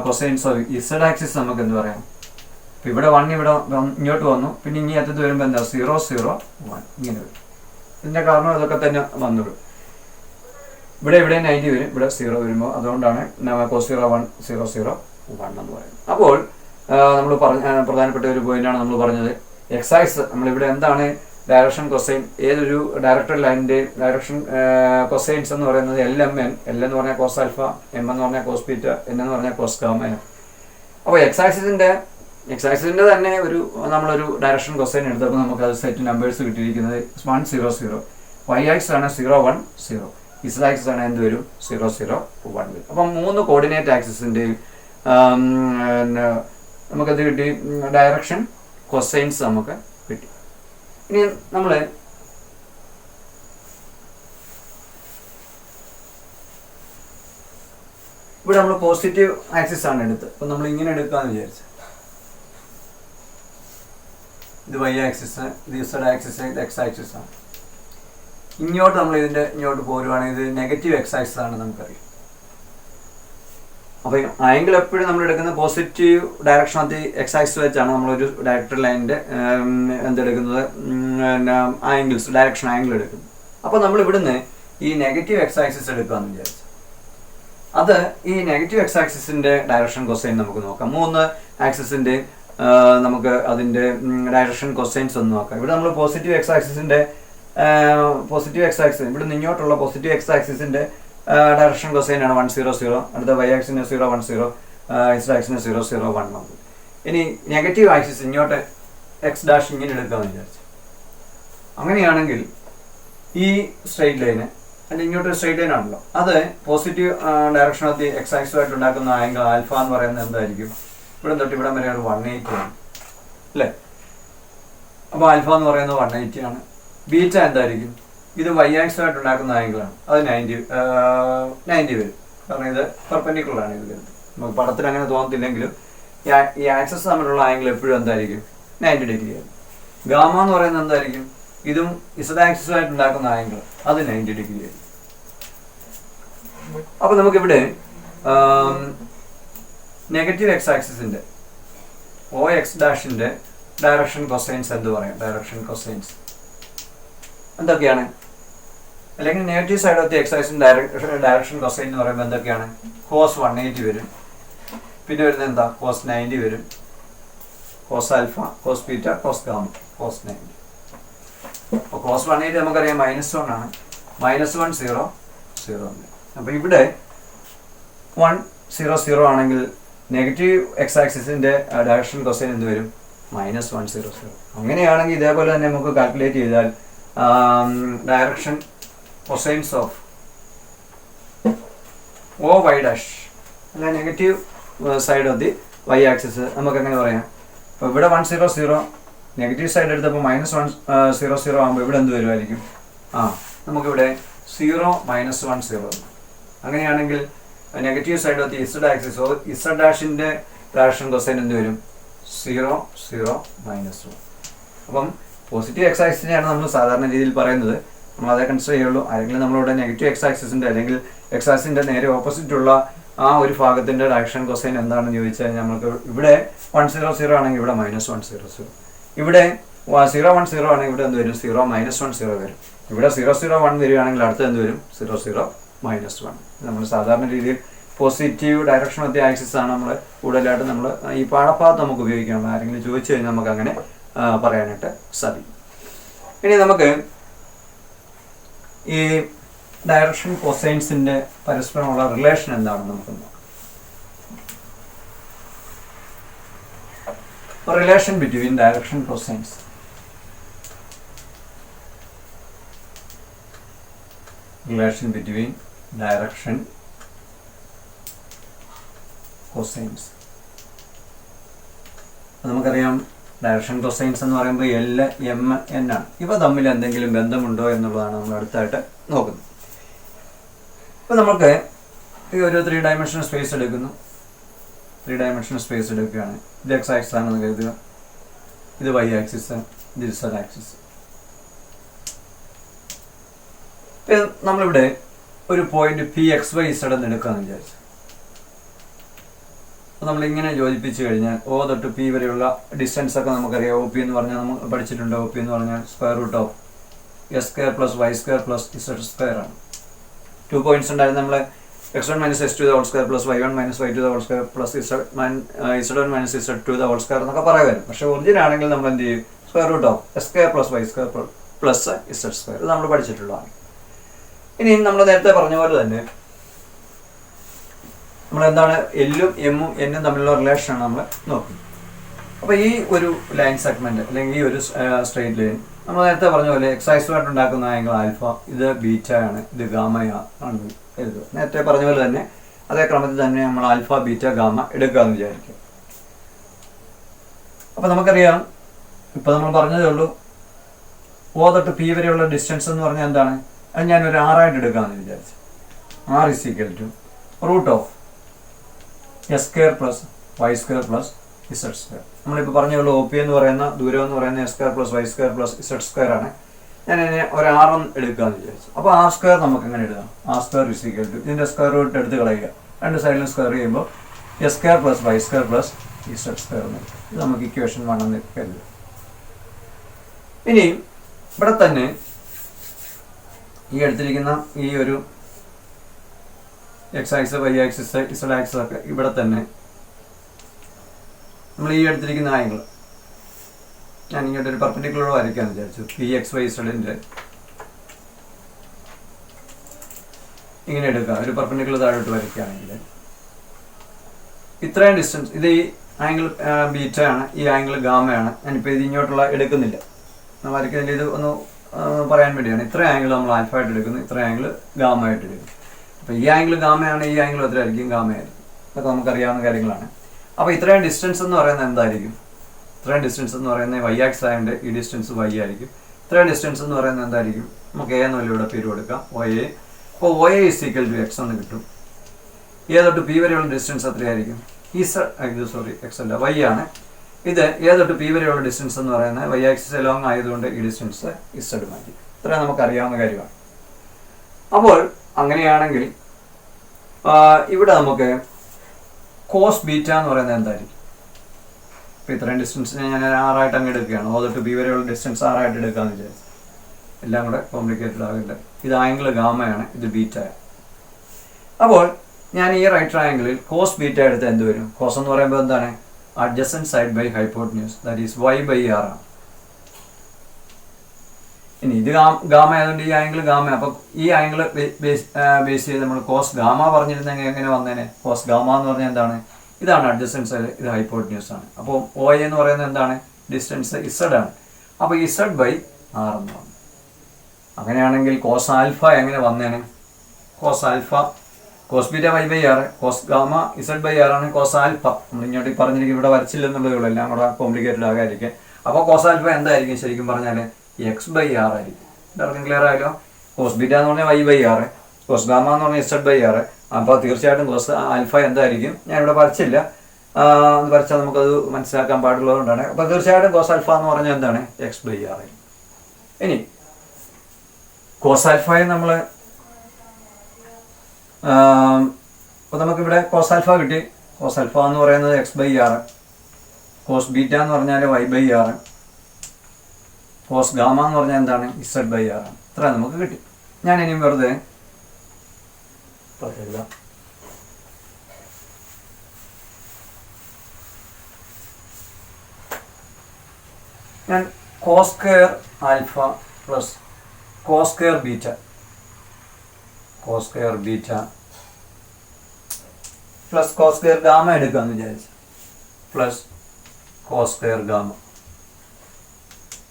cosines of Z axis നമുക്ക് എന്ത് പറയാം? അപ്പോൾ ഇവിടെ 1 ഇവിടെ ഇങ്ങോട്ട് വന്നു, പിന്നെ ഇനി അറ്റത്ത് വരുമ്പോൾ എന്താ? 0 0 1 ഇങ്ങനെ വരും. ഇതിൻ്റെ കാരണം ഇതൊക്കെ തന്നെ വന്നുവിടും. ഇവിടെ 90 വരും, ഇവിടെ 0 വരുമ്പോൾ അതുകൊണ്ടാണ് കോസ് 0 1 0 0 1 എന്ന് പറയുന്നത്. അപ്പോൾ നമ്മൾ പ്രധാനപ്പെട്ട ഒരു പോയിന്റാണ് നമ്മൾ പറഞ്ഞത്. എക്സൈസ് നമ്മളിവിടെ എന്താണ് ഡയറക്ഷൻ കൊസൈൻ? ഏതൊരു ഡയറക്ടർ ലൈനിന്റെ ഡയറക്ഷൻ കൊസൈൻസ് എന്ന് പറയുന്നത് LMN. L എന്ന് പറഞ്ഞാൽ കോസ് ആൽഫ, M എന്ന് പറഞ്ഞാൽ കോസ് ബീറ്റ, N എന്ന് പറഞ്ഞാൽ കോസ് ഗാമ. അപ്പോൾ എക്സൈസിന്റെ തന്നെ നമ്മളൊരു ഡയറക്ഷൻ കൊസൈൻ എടുത്തപ്പോൾ നമുക്ക് അത് സെറ്റ് നമ്പേഴ്സ് കിട്ടിയിരിക്കുന്നത് 1 0 0. വൈ ആക്സിസ് ആണ് 0 1 0. ഇസഡ് ആക്സിസ് ആണ് എന്ത് വരും? 0 0 1 വരും. അപ്പം 3 കോർഡിനേറ്റ് ആക്സിസിന്റെയും നമുക്കത് കിട്ടി, ഡയറക്ഷൻ കൊസൈൻസ് നമുക്ക് കിട്ടി. ഇനി നമ്മൾ ഇവിടെ നമ്മൾ പോസിറ്റീവ് ആക്സിസ് ആണ് എടുത്തത്. അപ്പം നമ്മൾ ഇങ്ങനെ എടുക്കാന്ന് വിചാരിച്ചു. ഇത് വൈ ആക്സിസ്, ഇത് ഇസഡ് ആക്സിസ്, ഇത് എക്സ് ആക്സിസ് ആണ്. ഇങ്ങോട്ട് നമ്മൾ ഇങ്ങോട്ട് പോരുവാണെങ്കിൽ ഇത് നെഗറ്റീവ് എക്സ് ആക്സിസ് ആണ് നമുക്കറിയാം. അപ്പോൾ ആംഗിൾ എപ്പോഴും നമ്മൾ എടുക്കുന്ന positive direction of the X axis വെച്ചാണ് നമ്മളൊരു ഡയറക്ടർ ലൈനിന്റെ എന്തെടുക്കുന്നത്? ഡയറക്ഷൻ ആംഗിൾ എടുക്കുന്നത്. അപ്പോൾ നമ്മൾ ഇവിടുന്ന് ഈ നെഗറ്റീവ് എക്സ് ആക്സിസ് എടുക്കാമെന്ന് വിചാരിച്ചു. അത് ഈ നെഗറ്റീവ് എക്സ് ആക്സിസിന്റെ ഡയറക്ഷൻ കൊസൈൻ നമുക്ക് നോക്കാം. 3 ആക്സിസിന്റെ നമുക്ക് അതിന്റെ ഡയറക്ഷൻ കൊസൈൻസ് ഒന്ന് നോക്കാം. ഇവിടെ നമ്മൾ പോസിറ്റീവ് എക്സ് ആക്സിസിന്റെ ഇവിടെ ഇങ്ങോട്ടുള്ള പോസിറ്റീവ് എക്സ് ആക്സിസിന്റെ ഡയറക്ഷൻ കൊസൈൻ ആണ് 1 0 0. അടുത്ത വൈ ആക്സിന് 0 1 0, ഇസഡ് ആക്സിന് 0 0 1 1. ഇനി നെഗറ്റീവ് ആക്സിസ് ഇങ്ങോട്ട് എക്സ് ഡാഷ് ഇങ്ങനെ എടുക്കാമെന്ന് വിചാരിച്ചു. അങ്ങനെയാണെങ്കിൽ ഈ സ്ട്രെയിറ്റ് ലൈന് അല്ലെങ്കിൽ ഇങ്ങോട്ട് സ്ട്രെയിറ്റ് ലൈൻ ആണല്ലോ, അത് positive direction of the X ആക്സിസുമായിട്ട് ഉണ്ടാക്കുന്ന ആംഗിൾ ആൽഫ എന്ന് പറയുന്നത് എന്തായിരിക്കും? ഇവിടെ തൊട്ട് ഇവിടെ വരെ 180 ആണ് അല്ലേ? അപ്പോൾ ആൽഫ എന്ന് പറയുന്നത് 180 ആണ്. ബീറ്റ എന്തായിരിക്കും? ഇത് വൈ ആക്സിസുമായിട്ട് ഉണ്ടാക്കുന്ന ആംഗിളാണ്, അത് 90 വരും. കാരണം ഇത് പെർപെൻഡിക്കുലർ ആണ്. ഇത് നമുക്ക് പടത്തിൽ അങ്ങനെ തോന്നത്തില്ലെങ്കിലും ഈ ആക്സിസ് തമ്മിലുള്ള ആംഗിൾ എപ്പോഴും എന്തായിരിക്കും? 90 ഡിഗ്രി ആണ്. ഗാമ എന്ന് പറയുന്നത് എന്തായിരിക്കും? ഇതും ഇസഡ് ആക്സിസുമായിട്ട് ഉണ്ടാക്കുന്ന ആംഗിൾ, അത് 90 ഡിഗ്രി ആയിരിക്കും. അപ്പോൾ നമുക്കിവിടെ നെഗറ്റീവ് എക്സ് ആക്സിസിന്റെ OX ഡാഷിന്റെ ഡയറക്ഷൻ കൊസൈൻസ് എന്ത് പറയാം? ഡയറക്ഷൻ കൊസൈൻസ് എന്തൊക്കെയാണ്? അല്ലെങ്കിൽ negative side of the X ആക്സിസിന്റെ ഡയറക്ഷൻ കൊസൈൻ എന്ന് പറയുമ്പോൾ എന്തൊക്കെയാണ്? കോസ് 180 വരും, പിന്നെ വരുന്നത് എന്താ? കോസ് 90 വരും, cos alpha, cos beta, cos gamma, cos 90. അപ്പോൾ കോസ് 180 നമുക്കറിയാം -1 ആണ്. -1 0 0. അപ്പോൾ ഇവിടെ 1 0 0 ആണെങ്കിൽ നെഗറ്റീവ് എക്സ് ആക്സിസിന്റെ ഡയറക്ഷൻ കൊസൈൻ എന്ത് വരും? -1 0 0. അങ്ങനെയാണെങ്കിൽ ഇതേപോലെ തന്നെ നമുക്ക് കാൽക്കുലേറ്റ് ചെയ്താൽ direction cosines of OY dash അല്ല negative side of the Y axis നമുക്ക് എങ്ങനെ പറയാം? അപ്പോൾ ഇവിടെ 1 0 0 നെഗറ്റീവ് സൈഡ് എടുത്തപ്പോൾ -1 0 0 ആകുമ്പോൾ ഇവിടെ എന്ത് വരുമായിരിക്കും? നമുക്കിവിടെ 0 -1 0. അങ്ങനെയാണെങ്കിൽ negative side of the Z axis Z ഡാഷിന്റെ ഡയറക്ഷൻ കൊസൈൻ എന്ത് വരും? 0 0 -1. അപ്പം പോസിറ്റീവ് എക്സ് ആക്സിസിനെയാണ് നമ്മൾ സാധാരണ രീതിയിൽ പറയുന്നത്, നമ്മൾ അതേ കൺസിഡർ ചെയ്യുള്ളൂ. അല്ലെങ്കിൽ നമ്മളിവിടെ നെഗറ്റീവ് എക്സ് ആക്സിസിൻ്റെ അല്ലെങ്കിൽ എക്സ് ആക്സിസിൻ്റെ നേരെ ഓപ്പോസിറ്റുള്ള ആ ഒരു ഭാഗത്തിൻ്റെ ഡയറക്ഷൻ കൊസൈൻ എന്താണെന്ന് ചോദിച്ചാൽ നമുക്ക് ഇവിടെ 100 ആണെങ്കിൽ ഇവിടെ -100, ഇവിടെ 010 ആണെങ്കിൽ ഇവിടെ എന്ത് വരും 0-10 വരും, ഇവിടെ 001 വരികയാണെങ്കിൽ അടുത്ത് എന്ത് വരും 00-1. നമ്മൾ സാധാരണ രീതിയിൽ positive direction of the axis ആണ് നമ്മൾ കൂടുതലായിട്ട് നമ്മൾ ഈ പാഠഭാഗത്ത് നമുക്ക് ഉപയോഗിക്കാനുള്ള. ആരെങ്കിലും ചോദിച്ചു കഴിഞ്ഞാൽ നമുക്ക് അങ്ങനെ പറയാനായിട്ട് സാധിക്കും. ഇനി നമുക്ക് ഈ ഡയറക്ഷൻ കൊസൈൻസിന്റെ പരസ്പരമുള്ള റിലേഷൻ എന്താണെന്ന് നമുക്ക് നോക്കാം. Relation between direction cosines. Relation between direction cosines. നമുക്കറിയാം ഡയറക്ഷൻ കൊസൈൻസ് എന്ന് പറയുമ്പോൾ L, M, N ആണ്. ഇവ തമ്മിൽ എന്തെങ്കിലും ബന്ധമുണ്ടോ എന്നുള്ളതാണ് നമ്മൾ അടുത്തായിട്ട് നോക്കുന്നത്. ഇപ്പോൾ നമുക്ക് ഈ ഒരു 3 ഡയമെൻഷണൽ സ്പേസ് എടുക്കുന്നു. 3 ഡയമെൻഷണൽ സ്പേസ് എടുക്കുകയാണ്. ഇത് എക്സ് ആക്സിസ് ആണെന്ന് കരുതുക, ഇത് വൈ ആക്സിസ്, ഇത് Z ആക്സിസ്. നമ്മളിവിടെ ഒരു പോയിന്റ് PXYZ എന്ന് എടുക്കാമെന്ന് വിചാരിച്ചു. നമ്മളിങ്ങനെ യോജിപ്പിച്ച് കഴിഞ്ഞാൽ O തൊട്ട് P വരെയുള്ള ഡിസ്റ്റൻസ് ഒക്കെ നമുക്കറിയാം. OP എന്ന് പറഞ്ഞാൽ നമ്മൾ പഠിച്ചിട്ടുണ്ട്. OP എന്ന് പറഞ്ഞാൽ √(s² + y² + z² ആണ്. 2 പോയിന്റ്സ് ഉണ്ടായിരുന്നു. നമ്മൾ x1 - x2² + y1 - y2² + z1 - z2² എന്നൊക്കെ പറയുമായിരുന്നു. പക്ഷെ ഒറിജിൻ ആണെങ്കിൽ നമ്മൾ എന്ത് ചെയ്യും, √(s² + y² + z². ഇത് നമ്മൾ പഠിച്ചിട്ടുള്ളതാണ്. ഇനി നമ്മൾ നേരത്തെ പറഞ്ഞ പോലെ തന്നെ നമ്മളെന്താണ് L-ഉം M-ഉം N-ഉം തമ്മിലുള്ള റിലേഷനാണ് നമ്മൾ നോക്കുന്നത്. അപ്പോൾ ഈ ഒരു ലൈൻ സെഗ്മെന്റ് അല്ലെങ്കിൽ ഈ ഒരു സ്ട്രെയിറ്റ് ലൈൻ നമ്മൾ നേരത്തെ പറഞ്ഞ പോലെ എക്സ് ആക്സിസുമായിട്ട് ഉണ്ടാക്കുന്ന ആംഗിൾ ആൽഫ, ഇത് ബീറ്റ ആണ്, ഇത് ഗാമ ആണ് എഴുതുക. നേരത്തെ പറഞ്ഞ പോലെ തന്നെ അതേ ക്രമത്തിൽ തന്നെ നമ്മൾ ആൽഫ, ബീറ്റ, ഗാമ എടുക്കാമെന്ന് വിചാരിക്കും. അപ്പോൾ നമുക്കറിയാം, ഇപ്പോൾ നമ്മൾ പറഞ്ഞതേ ഉള്ളൂ, O തൊട്ട് P വരെയുള്ള ഡിസ്റ്റൻസ് എന്ന് പറഞ്ഞാൽ എന്താണ്, അത് ഞാനൊരു ആറായിട്ട് എടുക്കാമെന്ന് വിചാരിച്ചു. R = √(s² + y² + z². നമ്മളിപ്പോൾ പറഞ്ഞുള്ളൂ OP എന്ന് പറയുന്ന ദൂരം എന്ന് പറയുന്ന s² + y² + z² ആണ്. ഞാൻ അതിനെ ഒരു R എടുക്കാമെന്ന് വിചാരിച്ചു. അപ്പോൾ R² നമുക്ക് എങ്ങനെ എഴുതാം, R² = ഇതിൻ്റെ സ്ക്വയർ റൂട്ട് എടുത്ത് കളയുക, രണ്ട് സൈഡിലും സ്ക്വയർ ചെയ്യുമ്പോൾ s² + y² + z² എന്ന് കിട്ടും. ഇത് നമുക്ക് ഇക്വേഷൻ 1 എന്ന് കരുതുക. ഇനി ഇവിടെ തന്നെ ഈ എടുത്തിരിക്കുന്ന ഈ ഒരു x axis, y axis, Z axis ഒക്കെ ഇവിടെ തന്നെ നമ്മൾ ഈ എടുത്തിരിക്കുന്ന ആംഗിൾ ഞാൻ ഇങ്ങോട്ട് ഒരു പെർപെൻഡിക്കുലർ വരയ്ക്കാന്ന് വിചാരിച്ചു. PXYZ ഇങ്ങനെ എടുക്കുക, ഒരു പെർപെൻഡിക്കുലർ താഴോട്ട് വരയ്ക്കുകയാണെങ്കിൽ ഇത്രയും ഡിസ്റ്റൻസ്, ഇത് ഈ ആംഗിൾ ബീറ്റ ആണ്, ഈ ആംഗിൾ ഗാമയാണ്. ഞാനിപ്പോൾ ഇത് ഇങ്ങോട്ടുള്ള എടുക്കുന്നില്ല, വരയ്ക്കുന്നില്ല, ഇത് ഒന്ന് പറയാൻ വേണ്ടിയാണ്. ഇത്രയും ആംഗിൾ നമ്മൾ ആൽഫ ആയിട്ട് എടുക്കുന്നു, ഇത്രയും ആംഗിൾ ഗാമ ആയിട്ട് എടുക്കുന്നു. അപ്പോൾ ഈ ആംഗിൾ ഗാമയാണ്, ഈ ആംഗിൾ എത്രയായിരിക്കും, ഗാമയായിരിക്കും. അതൊക്കെ നമുക്കറിയാവുന്ന കാര്യങ്ങളാണ്. അപ്പോൾ ഇത്രയും ഡിസ്റ്റൻസ് എന്ന് പറയുന്നത് എന്തായിരിക്കും, ഇത്രയും ഡിസ്റ്റൻസ് എന്ന് പറയുന്നത് വൈ ആക്സിസ് ആയതുകൊണ്ട് ഈ ഡിസ്റ്റൻസ് വൈ ആയിരിക്കും. ഇത്രയും ഡിസ്റ്റൻസ് എന്ന് പറയുന്നത് എന്തായിരിക്കും, നമുക്ക് A എന്നുള്ള ഇവിടെ പേര് കൊടുക്കാം, OA. അപ്പോൾ OA = x എന്ന് കിട്ടും. A തൊട്ട് P വരെയുള്ള ഡിസ്റ്റൻസ് എത്രയായിരിക്കും, x അല്ല, y ആണ്. ഇത് A തൊട്ട് P വരെയുള്ള ഡിസ്റ്റൻസ് എന്ന് പറയുന്നത് വൈ ആക്സിസ് എലോങ് ആയതുകൊണ്ട് ഈ ഡിസ്റ്റൻസ് Z മാറ്റി. ഇത്രയും നമുക്ക് അറിയാവുന്ന കാര്യമാണ്. അപ്പോൾ അങ്ങനെയാണെങ്കിൽ ഇവിടെ നമുക്ക് കോസ് ബീറ്റ എന്ന് പറയുന്നത് എന്തായിരിക്കും, ഇപ്പോൾ ഇത്രയും ഡിസ്റ്റൻസിനെ ഞാൻ 6 ആയിട്ട് അങ്ങ് എടുക്കുകയാണ്. O തൊട്ട് B വരെയുള്ള ഡിസ്റ്റൻസ് 6 ആയിട്ട് എടുക്കാമെന്ന് വിചാരിച്ചു. എല്ലാം കൂടെ കോംപ്ലിക്കേറ്റഡ് ആകില്ല. ഇത് ആംഗിൾ ഗാമയാണ്, ഇത് ബീറ്റയാണ്. അപ്പോൾ ഞാൻ ഈ റൈറ്റ് ട്രയാംഗിളിൽ കോസ് ബീറ്റ എടുത്ത് എന്ത് വരും, കോസ് എന്ന് പറയുമ്പോൾ എന്താണ്, adjacent side by hypotenuse, that is y/r ആണ്. ഇനി ഇത് ഗാമ ആയതുകൊണ്ട് ഈ ആംഗിൾ ഗാമ. അപ്പോൾ ഈ ആംഗിൾ ബേസ് ചെയ്ത് നമ്മൾ കോസ് ഗാമ പറഞ്ഞിരുന്നെങ്കിൽ എങ്ങനെ വന്നേനെ, കോസ് ഗാമ എന്ന് പറഞ്ഞാൽ എന്താണ്, ഇതാണ് അഡ്ജസൻറ്റ് സൈഡ്, ഇത് ഹൈപ്പോട്ടന്യൂസ് ആണ്. അപ്പോൾ OA എന്ന് പറയുന്നത് എന്താണ്, ഡിസ്റ്റൻസ് Z ആണ്. അപ്പോൾ Z/r എന്ന് പറഞ്ഞു. അങ്ങനെയാണെങ്കിൽ കോസ് ആൽഫ എങ്ങനെ വന്നേനെ, cos alpha, cos beta y/r, cos gamma Z/r ആണ്, കോസ് ആൽഫ നമ്മൾ ഇങ്ങോട്ട് പറഞ്ഞിരിക്കും, ഇവിടെ വരച്ചില്ലെന്നുള്ളതേ ഉള്ളൂ, എല്ലാം കൂടെ കോംപ്ലിക്കേറ്റഡ് ആകാതിരിക്കും. അപ്പോൾ കോസ് ആൽഫ എന്തായിരിക്കും, ശരിക്കും പറഞ്ഞാൽ x/r ആയിരിക്കും. എല്ലാവർക്കും ക്ലിയർ ആയല്ലോ. കോസ് ബീറ്റ എന്ന് പറഞ്ഞാൽ y/r, കോസ് ഗാമ എന്ന് പറഞ്ഞാൽ Z/r. അപ്പോൾ തീർച്ചയായിട്ടും കോസ് ആൽഫ എന്തായിരിക്കും, ഞാനിവിടെ വരച്ചില്ല, വരച്ചാൽ നമുക്കത് മനസ്സിലാക്കാൻ പാടുള്ളതുകൊണ്ടാണ്. അപ്പോൾ തീർച്ചയായിട്ടും കോസ് ആൽഫ എന്ന് പറഞ്ഞാൽ എന്താണ്, x/r ആയിരിക്കും. ഇനി കോസ് ആൽഫയെ നമ്മൾ അപ്പോൾ നമുക്കിവിടെ കോസ് ആൽഫ കിട്ടി. കോസ് ആൽഫ എന്ന് പറയുന്നത് x/r, കോസ് ബീറ്റ എന്ന് പറഞ്ഞാൽ y/r, കോസ് ഗാമ എന്ന് പറഞ്ഞാൽ എന്താണ് z/r. ഇത്ര നമുക്ക് കിട്ടി. ഞാൻ ഇനിയും വെറുതെ എഴുതാം. ഞാൻ cos square alpha plus cos square beta, cos square beta plus cos square gamma എടുക്കാമെന്ന് വിചാരിച്ചു, പ്ലസ് കോസ് സ്ക്വയർ ഗാമ.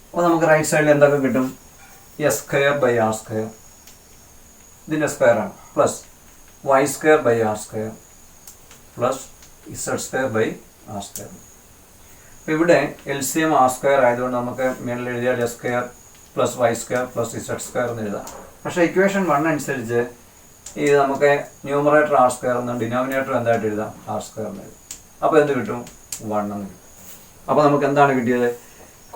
അപ്പോൾ നമുക്ക് റൈറ്റ് സൈഡിൽ എന്തൊക്കെ കിട്ടും? s²/r², ഇതിൻ്റെ സ്ക്വയറാണ്, പ്ലസ് y²/r² പ്ലസ് z²/r². അപ്പോൾ ഇവിടെ LCM r² ആയതുകൊണ്ട് നമുക്ക് മേളിൽ എഴുതിയാൽ s² plus y² plus z² എന്ന് എഴുതാം. പക്ഷേ ഇക്വേഷൻ 1 അനുസരിച്ച് ഇത് നമുക്ക് ന്യൂമറേറ്റർ r² എന്നും ഡിനോമിനേറ്റർ എന്തായിട്ട് എഴുതാം? r² എന്ന് എഴുതാം. അപ്പോൾ എന്ത് കിട്ടും? 1 എന്ന് കിട്ടും. അപ്പോൾ നമുക്ക് എന്താണ് കിട്ടിയത്?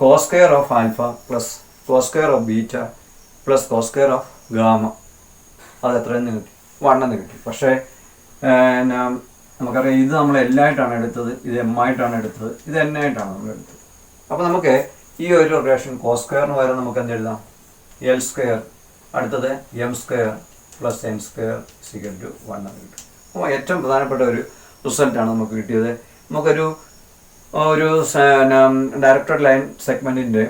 Cos square of alpha plus cos square of beta plus cos square of gamma. അത് എത്രയെന്ന് കിട്ടി? 1 എന്ന് കിട്ടി. പക്ഷേ നമുക്കറിയാം ഇത് നമ്മൾ എല്ലായിട്ടാണ് എടുത്തത്, ഇത് m ആയിട്ടാണ് എടുത്തത്, ഇത് n ആയിട്ടാണ് നമ്മൾ എടുത്തത്. അപ്പോൾ നമുക്ക് ഈ ഒരു റിലേഷൻ കോസ് സ്ക്വയറിന് പകരം നമുക്ക് എന്ത് എഴുതാം? l², അടുത്തത് m² പ്ലസ് n² = 1 എന്ന് കിട്ടും. അപ്പോൾ ഏറ്റവും പ്രധാനപ്പെട്ട ഒരു റിസൾട്ടാണ് നമുക്ക് കിട്ടിയത്. നമുക്കൊരു ഡയറക്റ്റഡ് ലൈൻ സെഗ്മെൻറ്റിൻ്റെ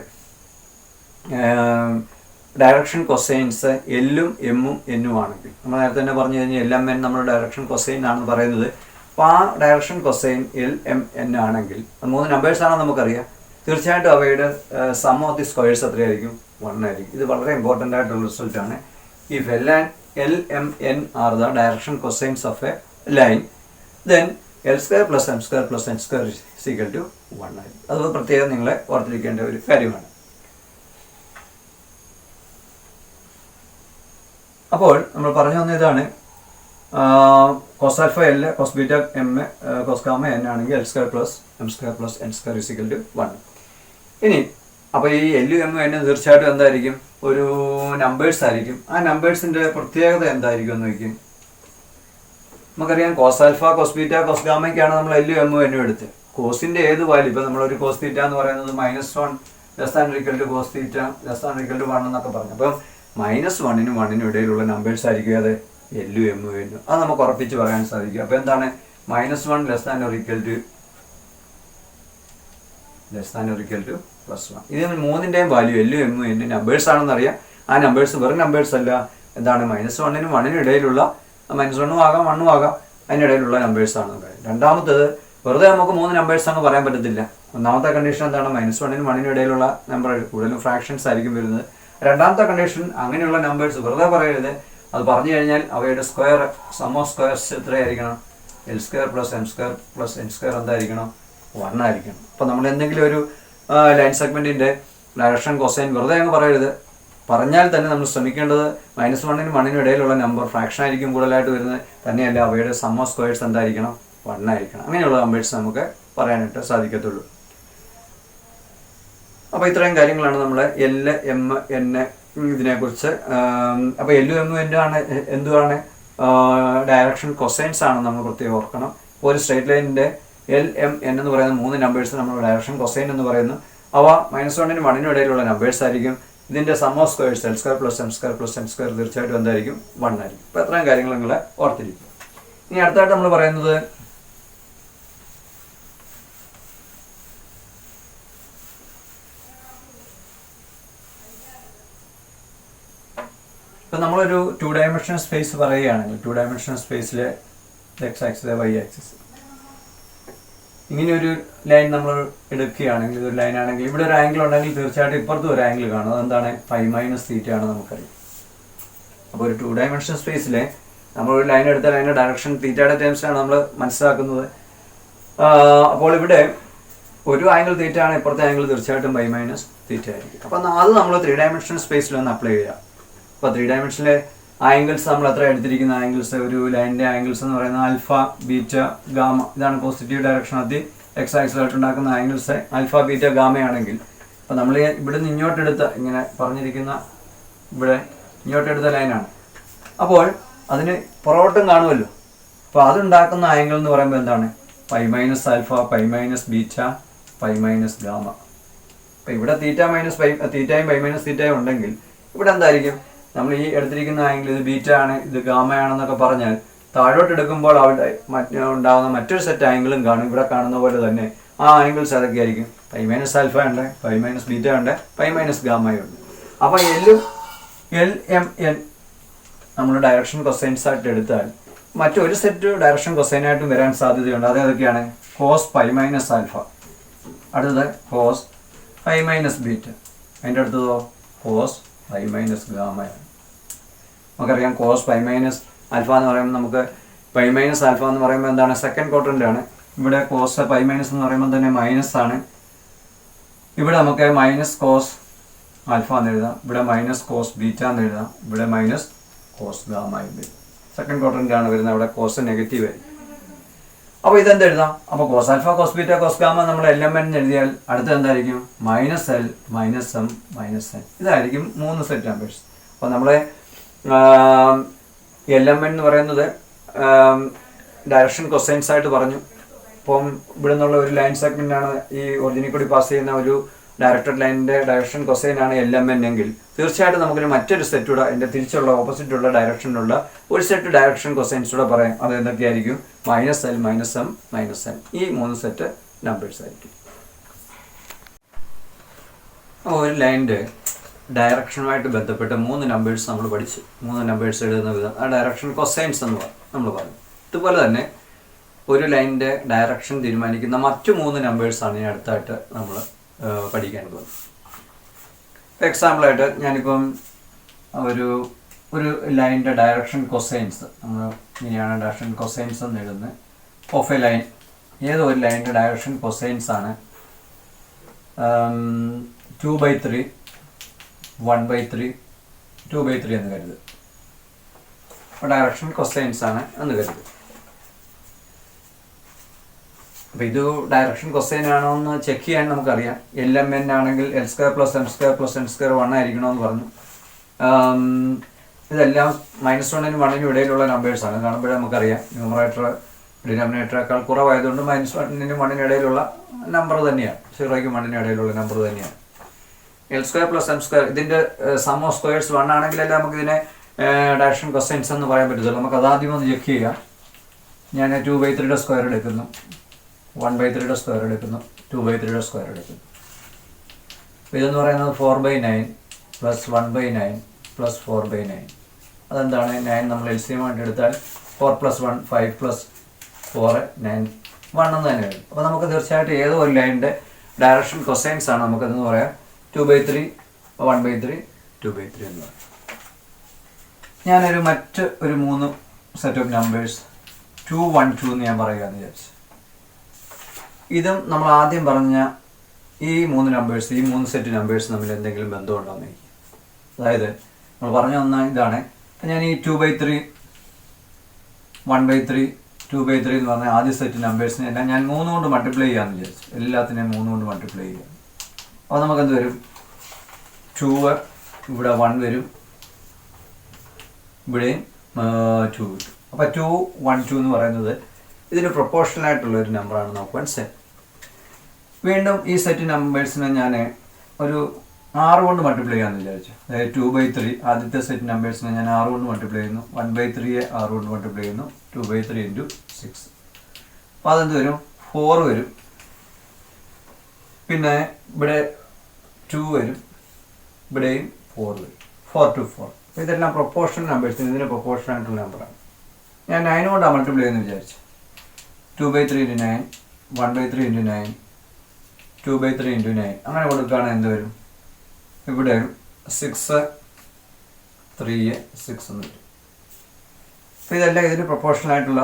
ഡയറക്ഷൻ കൊസൈൻസ് എല്ലും എമ്മും എന്നും ആണെങ്കിൽ, നമ്മൾ നേരത്തെ തന്നെ പറഞ്ഞു കഴിഞ്ഞാൽ LMN നമ്മൾ ഡയറക്ഷൻ കൊസൈൻ ആണെന്ന് പറയുന്നത്. അപ്പോൾ ആ ഡയറക്ഷൻ കൊസൈൻ LMN ആണെങ്കിൽ, 3 നമ്പേഴ്സാണെന്ന് നമുക്കറിയാം, തീർച്ചയായിട്ടും അവയുടെ സം ഓഫ് ദി സ്ക്വയേഴ്സ് എത്രയായിരിക്കും? 1 ആയിരിക്കും. ഇത് വളരെ ഇമ്പോർട്ടൻ്റ് ആയിട്ടുള്ള റിസൾട്ടാണ്. If LMN are the direction cosines of A line, then l² plus m² plus n² = 1 ആയിരിക്കും. അത് പ്രത്യേകം നിങ്ങളെ ഓർത്തിരിക്കേണ്ട ഒരു കാര്യമാണ്. അപ്പോൾ നമ്മൾ പറഞ്ഞു വന്ന ഇതാണ്, cos alpha L, cos beta M, cos gamma N ആണെങ്കിൽ l² plus m² plus n² = 1. ഇനി അപ്പോൾ ഈ L M N തീർച്ചയായിട്ടും എന്തായിരിക്കും? ഒരു നമ്പേഴ്സ് ആയിരിക്കും. ആ നമ്പേഴ്സിൻ്റെ പ്രത്യേകത എന്തായിരിക്കും എന്ന് നോക്കി. നമുക്കറിയാം cos alpha, cos beta, cos ഗാമയ്ക്കാണ് നമ്മൾ L M N എടുത്തത്. കോസിൻ്റെ ഏത് വാല്യൂ, ഇപ്പോൾ നമ്മളൊരു കോസ് തീറ്റ എന്ന് പറയുന്നത് -1 ≤ കോസ് തീറ്റ ≤ 1 എന്നൊക്കെ പറഞ്ഞു. അപ്പം -1നും 1നും ഇടയിലുള്ള നമ്പേഴ്സ് ആയിരിക്കും അത് L M N. അത് നമുക്ക് ഉറപ്പിച്ച് പറയാൻ സാധിക്കും. അപ്പോൾ എന്താണ്? -1 ≤ +1. ഇതിന് 3ൻ്റെയും value L M N numbers ആണെന്ന് അറിയാം. ആ നമ്പേഴ്സ് വെറും നമ്പേഴ്സ് അല്ല. എന്താണ്? -1നും 1നും ഇടയിലുള്ള, -1ഉം ആകാം 1ഉം ആകാം, അതിനിടയിലുള്ള നമ്പേഴ്സ് ആണെന്ന് പറയാം. രണ്ടാമത്തേത്, വെറുതെ നമുക്ക് 3 നമ്പേഴ്സ് അങ്ങ് പറയാൻ പറ്റത്തില്ല. ഒന്നാമത്തെ കണ്ടീഷൻ എന്താണ്? -1നും 1നും ഇടയിലുള്ള നമ്പർ, കൂടുതലും ഫ്രാക്ഷൻസ് ആയിരിക്കും വരുന്നത്. രണ്ടാമത്തെ കണ്ടീഷൻ, അങ്ങനെയുള്ള നമ്പേഴ്സ് വെറുതെ പറയരുത്. അത് പറഞ്ഞു കഴിഞ്ഞാൽ അവയുടെ സ്ക്വയർ, സം ഓഫ് സ്ക്വയർസ് എത്രയായിരിക്കണം? l² plus m² plus n² എന്തായിരിക്കണം? 1 ആയിരിക്കണം. അപ്പോൾ നമ്മൾ എന്തെങ്കിലും ഒരു ലൈൻ സെഗ്മെൻറ്റിൻ്റെ ഡയറക്ഷൻ കൊസൈൻ വെറുതെ അങ്ങ് പറയരുത്. പറഞ്ഞാൽ തന്നെ നമ്മൾ ശ്രമിക്കേണ്ടത് -1നും 1നും ഇടയിലുള്ള നമ്പർ ഫ്രാക്ഷൻ ആയിരിക്കും കൂടുതലായിട്ട് വരുന്നത്. തന്നെയല്ല അവയുടെ സം ഓഫ് സ്ക്വയേഴ്സ് എന്തായിരിക്കണം? 1 ആയിരിക്കണം. അങ്ങനെയുള്ള നമ്പേഴ്സ് നമുക്ക് പറയാനായിട്ട് സാധിക്കത്തുള്ളൂ. അപ്പോൾ ഇത്രയും കാര്യങ്ങളാണ് നമ്മൾ L M N ഇതിനെക്കുറിച്ച്. അപ്പോൾ L M N എന്തുവാണ്? ഡയറക്ഷൻ കൊസൈൻസ് ആണ് നമ്മൾ പ്രത്യേകം ഓർക്കണം. ഒരു സ്ട്രേറ്റ് ലൈനിൻ്റെ L M N എന്ന് പറയുന്ന 3 നമ്പേഴ്സ് നമ്മൾ ഡയറക്ഷൻ കൊസൈൻ എന്ന് പറയുന്നു. അവ -1നും 1നും ഇടയിലുള്ള നമ്പേഴ്സ് ആയിരിക്കും. ഇതിൻ്റെ sum of squares l² plus m² plus n² തീർച്ചയായിട്ടും എന്തായിരിക്കും? 1 ആയിരിക്കും. അപ്പോൾ എത്രയും കാര്യങ്ങൾ നിങ്ങൾ ഓർത്തിരിക്കും. ഇനി അടുത്തായിട്ട് നമ്മൾ പറയുന്നത് ഇപ്പം നമ്മളൊരു 2 ഡയമെൻഷണൽ സ്പേസ് പറയുകയാണെങ്കിൽ, 2 ഡയമെൻഷണൽ സ്പേസിലെ x ആക്സിസ് y ആക്സിസ് ഇങ്ങനെയൊരു ലൈൻ നമ്മൾ എടുക്കുകയാണെങ്കിൽ, ഇതൊരു ലൈൻ ആണെങ്കിൽ ഇവിടെ ഒരു ആംഗിൾ ഉണ്ടെങ്കിൽ തീർച്ചയായിട്ടും ഇപ്പുറത്തും ഒരു ആംഗിൾ കാണും. അതെന്താണ്? φ - ആണ് നമുക്കറിയാം. അപ്പോൾ ഒരു 2 ഡയമെൻഷണൽ സ്പേസിലെ നമ്മളൊരു ലൈൻ എടുത്താൽ അതിൻ്റെ ഡയറക്ഷൻ തീറ്റയുടെ ടേംസിലാണ് നമ്മൾ മനസ്സിലാക്കുന്നത്. അപ്പോൾ ഇവിടെ ഒരു ആംഗിൾ തീറ്റ ആണ്, ഇപ്പുറത്തെ ആംഗിൾ തീർച്ചയായിട്ടും φ - ആയിരിക്കും. അപ്പം അത് നമ്മൾ 3 ഡയമെൻഷണൽ സ്പേസിലൊന്ന് അപ്ലൈ ചെയ്യാം. അപ്പോൾ 3 ഡയമെൻഷനിലെ ആംഗിൾസ് നമ്മൾ എത്ര എടുത്തിരിക്കുന്ന ആംഗിൾസ്, ഒരു ലൈനിൻ്റെ ആംഗിൾസ് എന്ന് പറയുന്നത് ആൽഫ, ബീറ്റ, ഗാമ. ഇതാണ് positive direction of the x ആക്സിലായിട്ട് ഉണ്ടാക്കുന്ന ആംഗിൾസ്. ആൽഫ, ബീറ്റ, ഗാമയാണെങ്കിൽ അപ്പോൾ നമ്മൾ ഇവിടുന്ന് ഇങ്ങോട്ടെടുത്ത ഇങ്ങനെ പറഞ്ഞിരിക്കുന്ന ഇവിടെ ഇങ്ങോട്ടെടുത്ത ലൈനാണ്. അപ്പോൾ അതിന് പുറകോട്ടും കാണുമല്ലോ. അപ്പോൾ അതുണ്ടാക്കുന്ന ആംഗിൾ എന്ന് പറയുമ്പോൾ എന്താണ്? Pi minus alpha, pi minus beta, pi minus gamma. അപ്പോൾ ഇവിടെ തീറ്റയും പൈ മൈനസ് തീറ്റയും ഉണ്ടെങ്കിൽ ഇവിടെ എന്തായിരിക്കും? നമ്മൾ ഈ എടുത്തിരിക്കുന്ന ആംഗിൾ ഇത് ബീറ്റ ആണ്, ഇത് ഗാമയാണെന്നൊക്കെ പറഞ്ഞാൽ താഴോട്ട് എടുക്കുമ്പോൾ അവിടെ ഉണ്ടാകുന്ന മറ്റൊരു സെറ്റ് ആംഗിളും കാണും. ഇവിടെ കാണുന്ന പോലെ തന്നെ ആ ആംഗിൾസ് ഏതൊക്കെയായിരിക്കും? പൈ മൈനസ് ആൽഫ ഉണ്ട്, പൈ മൈനസ് ബീറ്റ ഉണ്ട്, പൈ മൈനസ് ഗാമയുണ്ട്. അപ്പോൾ എൽ എം എൻ നമ്മൾ ഡയറക്ഷൻ കൊസൈൻസ് ആയിട്ട് എടുത്താൽ മറ്റൊരു സെറ്റ് ഡയറക്ഷൻ കൊസൈനായിട്ടും വരാൻ സാധ്യതയുണ്ട്. അത് ഏതൊക്കെയാണ്? കോസ് പൈ മൈനസ് ആൽഫ, അടുത്തത് കോസ് പൈ മൈനസ് ബീറ്റ, അതിൻ്റെ അടുത്തതോ കോസ് പൈ മൈനസ് ഗാമയാണ്. നമുക്കറിയാം കോസ് പൈ മൈനസ് ആൽഫ എന്ന് പറയുമ്പോൾ നമുക്ക് പൈ മൈനസ് ആൽഫ എന്ന് പറയുമ്പോൾ എന്താണ്? സെക്കൻഡ് ക്വാഡ്രൻ്റ് ആണ്. ഇവിടെ കോസ് പൈ മൈനസ് എന്ന് പറയുമ്പോൾ തന്നെ മൈനസ് ആണ്. ഇവിടെ നമുക്ക് മൈനസ് കോസ് ആൽഫ എന്ന് എഴുതാം, ഇവിടെ മൈനസ് കോസ് ബീറ്റ എന്ന് എഴുതാം, ഇവിടെ മൈനസ് കോസ് ഗാമ എന്ന് എഴുതാം. സെക്കൻഡ് ക്വാഡ്രൻ്റാണ് വരുന്നത്, അവിടെ കോസ് നെഗറ്റീവ് ആയി. അപ്പോൾ ഇതെന്ത് എഴുതാം? അപ്പോൾ cos alpha, cos beta, cos gamma നമ്മൾ എലമെന്റ് എഴുതിയാൽ അടുത്ത എന്തായിരിക്കും? Minus L, minus M, minus n. ഇതായിരിക്കും 3 സെറ്റ് നമ്പേഴ്സ്. അപ്പോൾ നമ്മളെ എലമെന്റ് എന്ന് പറയുന്നത് ഡയറക്ഷൻ കൊസൈൻസ് ആയിട്ട് പറഞ്ഞു. അപ്പം ഇവിടെ നിന്നുള്ള ഒരു ലൈൻ സെഗ്മെന്റ് ആണ് ഈ ഒറിജിനിൽ കൂടി പാസ് ചെയ്യുന്ന ഒരു ഡയറക്റ്റഡ് ലൈനിന്റെ ഡയറക്ഷൻ കൊസൈൻ ആണ് എലമെന്റ് എങ്കിൽ തീർച്ചയായിട്ടും നമുക്കൊരു മറ്റൊരു സെറ്റൂടെ അതിന്റെ തിരിച്ചുള്ള ഓപ്പോസിറ്റുള്ള ഡയറക്ഷനിലുള്ള ഒരു സെറ്റ് ഡയറക്ഷൻ കൊസൈൻസ് കൂടെ പറയാം. അത് എന്തൊക്കെയായിരിക്കും? Minus L, minus M, minus N. ഈ 3 സെറ്റ് നമ്പേഴ്സ് ആയിരിക്കും. ഒരു ലൈനിന്റെ ഡയറക്ഷനുമായിട്ട് ബന്ധപ്പെട്ട 3 നമ്പേഴ്സ് നമ്മൾ പഠിച്ചു. 3 നമ്പേഴ്സ് എഴുതുന്ന വിധം ആ ഡയറക്ഷൻ കൊസൈൻസ് എന്ന് നമ്മൾ പറഞ്ഞു. ഇതുപോലെ തന്നെ ഒരു ലൈനിന്റെ ഡയറക്ഷൻ തീരുമാനിക്കുന്ന മറ്റു 3 നമ്പേഴ്സാണ് ഇനി അടുത്തായിട്ട് നമ്മൾ പഠിക്കാൻ പോകുന്നത്. എക്സാമ്പിളായിട്ട് ഞാനിപ്പം ഒരു ലൈനിൻ്റെ ഡയറക്ഷൻ കൊസൈൻസ് നമ്മൾ ഇങ്ങനെയാണ് ഡയറക്ഷൻ കൊസൈൻസ് എന്ന് എഴുതുന്നത്. ഓഫ് എ ലൈൻ, ഏതോ ഒരു ലൈനിൻ്റെ ഡയറക്ഷൻ കൊസൈൻസ് ആണ് 2/3, 1/3, 2/3 എന്ന് കരുതുക. ഡയറക്ഷൻ കൊസൈൻസ് ആണ് എന്ന് കരുതുക. അപ്പോൾ ഇത് ഡയറക്ഷൻ കൊസൈൻ ആണോ എന്ന് ചെക്ക് ചെയ്യാൻ നമുക്കറിയാം. എൽ എം എൻ ആണെങ്കിൽ L² + M² + N² 1 ആയിരിക്കണമെന്ന് പറഞ്ഞു. ഇതെല്ലാം -1നും 1നും ഇടയിലുള്ള നമ്പേഴ്സാണ്. കാണുമ്പോഴേ നമുക്കറിയാം ന്യൂമറേറ്റർ ഡിനോമിനേറ്ററേക്കാൾ കുറവായതുകൊണ്ട് -1നും 1നും ഇടയിലുള്ള നമ്പർ തന്നെയാണ്. 0ക്കും 1നും ഇടയിലുള്ള നമ്പർ തന്നെയാണ്. L² + M², ഇതിൻ്റെ സം ഓഫ് സ്ക്വയേഴ്സ് 1 ആണെങ്കിലല്ലേ നമുക്കിതിനെ ഡയറക്ഷൻ കൊസൈൻസ് എന്ന് പറയാൻ പറ്റത്തുള്ളൂ. നമുക്ക് അതാദ്യം ഒന്ന് ചെക്ക് ചെയ്യാം. ഞാൻ 2/3 സ്ക്വയർ എടുക്കുന്നു, 1/3 സ്ക്വയർ എടുക്കുന്നു, 2/3 സ്ക്വയർ എടുക്കുന്നു. ഇതെന്ന് പറയുന്നത് 4/9 + 1/9 + 4/9. അതെന്താണ്? 9 നമ്മൾ LCM ആയിട്ട് എടുത്താൽ 4 + 1 5 + 4 9 1 എന്ന് തന്നെ വരും. അപ്പോൾ നമുക്ക് തീർച്ചയായിട്ടും ഏതോ ഒരു ലൈനിൻ്റെ ഡയറക്ഷൻ കൊസൈൻസ് ആണ് നമുക്കെന്ന് പറയാം 2/3, 1/3, 2/3 എന്ന് പറയാം. ഞാനൊരു മറ്റ് 3 സെറ്റ് ഓഫ് നമ്പേഴ്സ് 2 1 2 എന്ന് ഞാൻ പറയുകയെന്ന് വിചാരിച്ചു. ഇതും നമ്മൾ ആദ്യം പറഞ്ഞ ഈ 3 നമ്പേഴ്സ്, ഈ 3 സെറ്റ് നമ്പേഴ്സ് തമ്മിൽ എന്തെങ്കിലും ബന്ധമുണ്ടോ എന്ന് ചോദിക്കും. അതായത് നമ്മൾ പറഞ്ഞ ഒന്ന് ഇതാണ്. ഞാൻ ഈ 2/3, 1/3, 2/3 എന്ന് പറഞ്ഞ ആദ്യ സെറ്റ് നമ്പേഴ്സിനെ എല്ലാം ഞാൻ 3 കൊണ്ട് മൾട്ടിപ്ലൈ ചെയ്യാമെന്ന് വിചാരിച്ചു. എല്ലാത്തിനെയും 3 കൊണ്ട് മൾട്ടിപ്ലൈ ചെയ്യാം. അപ്പോൾ നമുക്കെന്ത് വരും? 2, ഇവിടെ 1 വരും, ഇവിടെയും 2 വരും. അപ്പോൾ 2 1 2 എന്ന് പറയുന്നത് ഇതിന് പ്രൊപ്പോർഷണൽ ആയിട്ടുള്ള ഒരു നമ്പറാണ് നമുക്ക് മനസ്സിലായി. വീണ്ടും ഈ സെറ്റ് നമ്പേഴ്സിനെ ഞാൻ ഒരു 6 കൊണ്ട് മൾട്ടിപ്ലൈ ചെയ്യാമെന്ന് വിചാരിച്ചു. അതായത് 2/3 ആദ്യത്തെ സെറ്റ് നമ്പേഴ്സിനെ ഞാൻ 6 കൊണ്ട് മൾട്ടിപ്ലൈ ചെയ്യുന്നു, 1/3യെ 6 കൊണ്ട് മൾട്ടിപ്ലൈ ചെയ്യുന്നു, 2/3 × 6. അപ്പോൾ അതെന്ത് വരും? 4 വരും. പിന്നെ ഇവിടെ 2 വരും, ഇവിടെയും 4 വരും. 4 to 4. അപ്പോൾ ഇതെല്ലാം പ്രൊപ്പോർഷണൽ നമ്പേഴ്സ്, ഇതിന് പ്രൊപ്പോർഷണൽ ആയിട്ടുള്ള നമ്പറാണ്. ഞാൻ 9 കൊണ്ടാണ് മൾട്ടിപ്ലൈ ചെയ്യുന്നത് വിചാരിച്ചു. 2/3 × 9, 1/3 × 9, 2/3 × 9 അങ്ങനെ കൊടുക്കുകയാണെങ്കിൽ എന്ത് വരും? ഇവിടെ 6 3 6 എന്ന് വരും. അപ്പോൾ ഇതെല്ലാം ഇതിന് പ്രൊപ്പോർഷണൽ ആയിട്ടുള്ള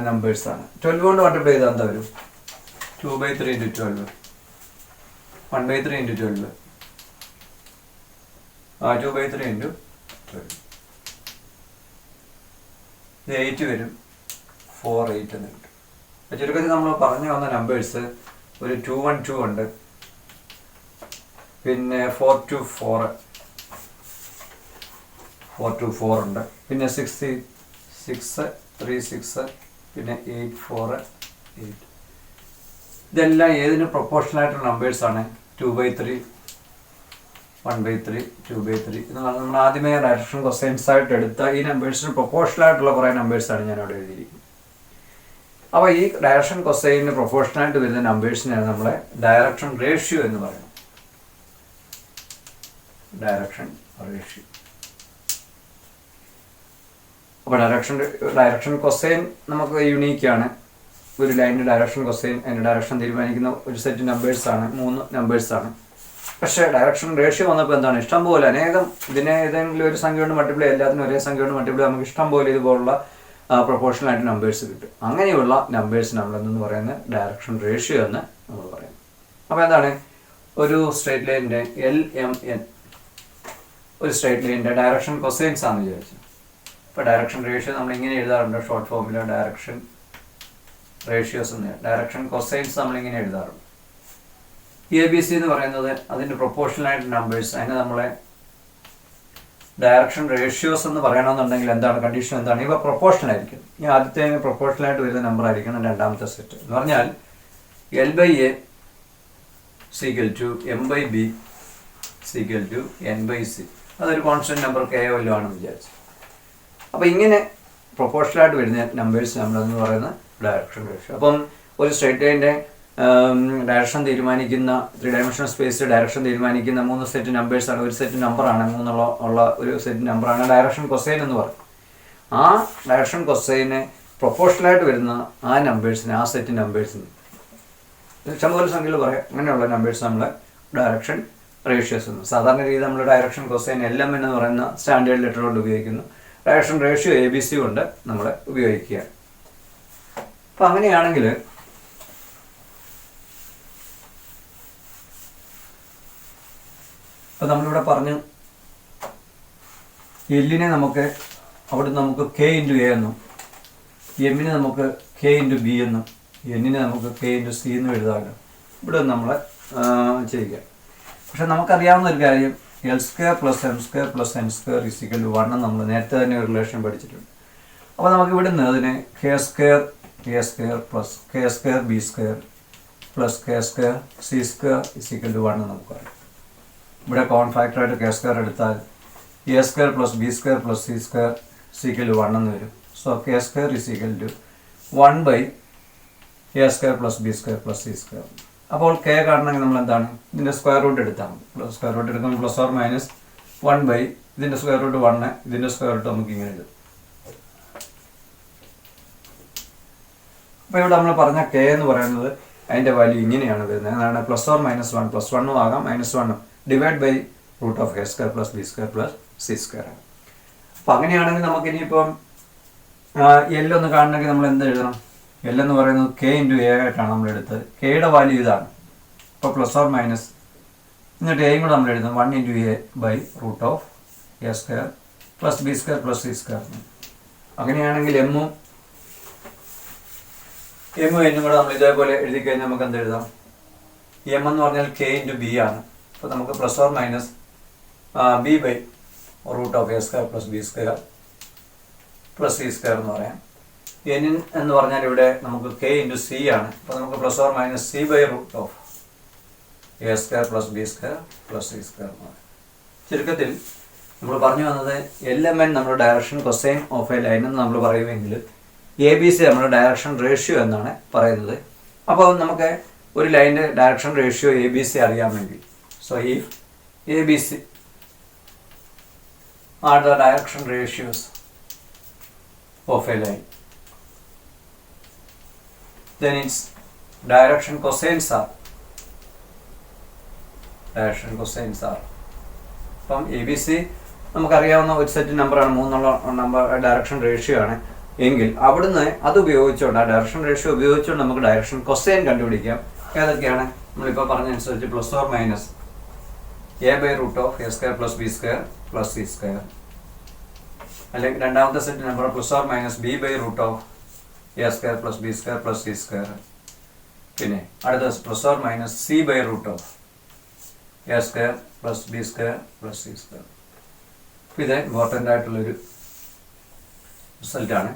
നമ്പേഴ്സാണ്. 12 കൊണ്ട് മൾട്ടിപ്ലൈ ചെയ്താൽ എന്താ വരും? 2/3 × 12, 1/3 × 12, 2/3 × 12. ഇത് 8 വരും, 4 8 എന്ന് കിട്ടും. അപ്പോൾ ചുരുക്കത്തിൽ നമ്മൾ പറഞ്ഞു വന്ന നമ്പേഴ്സ് ഒരു 2 1 2 ഉണ്ട്, പിന്നെ 4 to 4 ഉണ്ട്, പിന്നെ 6 3 6, പിന്നെ 8 4 8. ഇതെല്ലാം ഏതിന് പ്രൊപ്പോർഷണൽ ആയിട്ടുള്ള നമ്പേഴ്സാണ്? 2/3 1/3 2/3 എന്ന് പറഞ്ഞാൽ നമ്മൾ ആദ്യമേ ഡയറക്ഷൻ കൊസൈൻസ് ആയിട്ട് എടുത്ത ഈ നമ്പേഴ്സിന് പ്രൊപ്പോർഷണൽ ആയിട്ടുള്ള കുറേ നമ്പേഴ്സാണ് ഞാൻ അവിടെ എഴുതിയിരിക്കുന്നത്. അപ്പോൾ ഈ ഡയറക്ഷൻ കൊസൈനിന് പ്രൊപ്പോർഷണൽ ആയിട്ട് വരുന്ന നമ്പേഴ്സിനാണ് നമ്മളെ ഡയറക്ഷൻ റേഷ്യോ എന്ന് പറയുന്നത്. Direction ratio. അപ്പോൾ ഡയറക്ഷൻ കൊസൈൻ നമുക്ക് യുണീക്കാണ്. ഒരു ലൈനിൻ്റെ ഡയറക്ഷൻ കൊസൈൻ അതിൻ്റെ ഡയറക്ഷൻ തീരുമാനിക്കുന്ന ഒരു സെറ്റ് നമ്പേഴ്സാണ്, 3 നമ്പേഴ്സാണ്. പക്ഷേ ഡയറക്ഷൻ റേഷ്യോ വന്നപ്പോൾ എന്താണ്, ഇഷ്ടംപോലെ അനേകം ഇതിനെ ഏതെങ്കിലും ഒരു സംഖ്യ കൊണ്ട് മൾട്ടിപ്ലൈ, എല്ലാത്തിനും ഒരേ സംഖ്യ കൊണ്ട് മൾട്ടിപ്ലൈ, നമുക്ക് ഇഷ്ടംപോലെ ഇതുപോലുള്ള പ്രൊപ്പോർഷണൽ ആയിട്ട് നമ്പേഴ്സ് കിട്ടും. അങ്ങനെയുള്ള നമ്പേഴ്സ് നമ്മളെന്ന് പറയുന്നത് ഡയറക്ഷൻ റേഷ്യോ എന്ന് നമ്മൾ പറയുന്നത്. അപ്പോൾ എന്താണ്, ഒരു സ്ട്രേറ്റ് ലൈനിൻ്റെ LMN ഒരു സ്ട്രേറ്റ് ലൈനിൻ്റെ ഡയറക്ഷൻ കൊസൈൻസ് ആണെന്ന് വിചാരിച്ചു. ഇപ്പോൾ ഡയറക്ഷൻ റേഷ്യോ നമ്മൾ ഇങ്ങനെ എഴുതാറുണ്ട്, ഷോർട്ട് ഫോമിൽ ഡയറക്ഷൻ റേഷ്യോസ് എന്ന്. ഡയറക്ഷൻ കൊസൈൻസ് നമ്മളിങ്ങനെ എഴുതാറുണ്ട്. ABC എന്ന് പറയുന്നത് അതിൻ്റെ പ്രൊപ്പോർഷണൽ ആയിട്ട് നമ്പേഴ്സ്, അതിനെ നമ്മളെ ഡയറക്ഷൻ റേഷ്യോസ് എന്ന് പറയണമെന്നുണ്ടെങ്കിൽ എന്താണ് കണ്ടീഷൻ, എന്താണ്, ഇവ പ്രൊപ്പോർഷണൽ ആയിരിക്കും. ഈ ആദ്യത്തെ പ്രൊപ്പോർഷണൽ ആയിട്ട് വരുന്ന നമ്പർ ആയിരിക്കണം രണ്ടാമത്തെ സെറ്റ് എന്ന് പറഞ്ഞാൽ L/A = M/B = N/C. അതൊരു കോൺസ്റ്റന്റ് നമ്പർ K വല്ലതും ആണെന്ന് വിചാരിച്ചു. അപ്പോൾ ഇങ്ങനെ പ്രൊപ്പോർഷണൽ ആയിട്ട് വരുന്ന നമ്പേഴ്സ് നമ്മളെന്ന് പറയുന്നത് ഡയറക്ഷൻ റേഷ്യോ. അപ്പം ഒരു സ്ട്രേറ്റ് ലൈനിൻ്റെ ഡയറക്ഷൻ തീരുമാനിക്കുന്ന 3 ഡയമെൻഷണൽ സ്പേസിൽ ഡയറക്ഷൻ തീരുമാനിക്കുന്ന 3 സെറ്റ് നമ്പേഴ്സാണ്. ഒരു സെറ്റ് നമ്പറാണ്, 3 ഉള്ള ഒരു സെറ്റ് നമ്പറാണ് ഡയറക്ഷൻ കൊസൈൻ എന്ന് പറയും. ആ ഡയറക്ഷൻ കൊസൈന് പ്രൊപ്പോർഷണലായിട്ട് വരുന്ന ആ നമ്പേഴ്സിന്, ആ സെറ്റ് നമ്പേഴ്സിന് ഇഷ്ടംപോലെ സംഖ്യകൾ പറയാം, അങ്ങനെയുള്ള നമ്പേഴ്സ് നമ്മൾ ഡയറക്ഷൻ റേഷ്യോസ് എന്ന്. സാധാരണ രീതി നമ്മൾ ഡയറക്ഷൻ കൊസൈൻ LM എന്ന് പറയുന്ന സ്റ്റാൻഡേർഡ് ലെറ്റർ കൊണ്ട് ഉപയോഗിക്കുന്നു. ഡയറക്ഷൻ റേഷ്യോ ABC കൊണ്ട് നമ്മൾ ഉപയോഗിക്കുക. അപ്പം അങ്ങനെയാണെങ്കിൽ അപ്പോൾ നമ്മളിവിടെ പറഞ്ഞു എല്ലിനെ നമുക്ക് അവിടെ നമുക്ക് K × A എന്നും, എമ്മിനെ നമുക്ക് K × B എന്നും, എന്നിനെ നമുക്ക് K × C എന്നും എഴുതാമല്ലോ. ഇവിടെ നമ്മൾ ചെയ്യുക. പക്ഷെ നമുക്കറിയാവുന്ന ഒരു കാര്യം L² + M² + N² = 1 നമ്മൾ നേരത്തെ തന്നെ ഒരു റിലേഷൻ പഠിച്ചിട്ടുണ്ട്. അപ്പോൾ നമുക്ക് ഇവിടുന്ന് അതിനെ K² A² + K² B² + K² C² = 1 നമുക്ക് പറയാം. ഇവിടെ കോമൺ ഫാക്ടറായിട്ട് K² എടുത്താൽ A² + B² + C² = 1 എന്ന് വരും. So K² = 1/A² + B² + C². അപ്പോൾ K കാണണമെങ്കിൽ നമ്മൾ എന്താണ്, ഇതിൻ്റെ സ്ക്വയർ റൂട്ട് എടുത്താൽ മതി. സ്ക്വയർ റൂട്ട് എടുക്കുമ്പോൾ +or - 1/, ഇതിൻ്റെ സ്ക്വയർ റൂട്ട് 1, ഇതിൻ്റെ സ്ക്വയർ റൂട്ട് നമുക്ക് ഇങ്ങനെ എഴുതും. അപ്പോൾ ഇവിടെ നമ്മൾ പറഞ്ഞ K എന്ന് പറയുന്നത് അതിൻ്റെ വാല്യൂ ഇങ്ങനെയാണ് വരുന്നത്. അതാണ് +or - 1, +1 ആകാം -1 divide by √(k² + B² + C². അപ്പോൾ അങ്ങനെയാണെങ്കിൽ നമുക്ക് ഇനിയിപ്പം L ഒന്ന് കാണണമെങ്കിൽ നമ്മൾ എന്ത് എഴുതണം? L എന്ന് പറയുന്നത് K × A ആയിട്ടാണ് നമ്മൾ എടുത്തത്. Kയുടെ വാല്യൂ ഇതാണ്. അപ്പോൾ +or - എന്നിട്ട് Aയും കൂടെ നമ്മൾ എഴുതും 1 × A/√(k² + B² + C². അങ്ങനെയാണെങ്കിൽ എമ്മും എന്നും കൂടെ നമ്മൾ ഇതേപോലെ എഴുതി കഴിഞ്ഞാൽ നമുക്ക് എന്ത് എഴുതാം? M എന്ന് പറഞ്ഞാൽ K × B ആണ്. അപ്പോൾ നമുക്ക് +or - B/√(k² + B² + C² എന്ന് പറയാം. N എന്ന് പറഞ്ഞാൽ ഇവിടെ നമുക്ക് K × C ആണ്. അപ്പോൾ നമുക്ക് +or - C/√(k² + B² + C² എന്ന് പറയാം. ചുരുക്കത്തിൽ നമ്മൾ പറഞ്ഞു വന്നത് LMN നമ്മുടെ direction cosine of A line എന്ന് നമ്മൾ പറയുമെങ്കിൽ ABC നമ്മുടെ ഡയറക്ഷൻ റേഷ്യോ എന്നാണ് പറയുന്നത്. അപ്പോൾ നമുക്ക് ഒരു ലൈനിൻ്റെ ഡയറക്ഷൻ റേഷ്യോ ABC അറിയാമെങ്കിൽ, so if ABC are the direction ratios of a line, then its direction cosines are അപ്പം ABC നമുക്കറിയാവുന്ന ഒരു സെറ്റ് നമ്പറാണ്, 3 നമ്പർ ഡയറക്ഷൻ റേഷ്യോ ആണ് എങ്കിൽ അവിടുന്ന് അത് ഉപയോഗിച്ചുകൊണ്ട്, ആ ഡയറക്ഷൻ റേഷ്യോ ഉപയോഗിച്ചുകൊണ്ട് നമുക്ക് ഡയറക്ഷൻ കൊസൈൻ കണ്ടുപിടിക്കാം. ഏതൊക്കെയാണ്? നമ്മളിപ്പോൾ പറഞ്ഞതനുസരിച്ച് +or - A/√(k² + B² + C², അല്ലെങ്കിൽ രണ്ടാമത്തെ set number +or - B/√(k² + B² + C², പിന്നെ അടുത്ത +or - C/√(k² A square plus B square plus C square. ഇത് ഇമ്പോർട്ടൻ്റ് ആയിട്ടുള്ളൊരു റിസൾട്ടാണ്.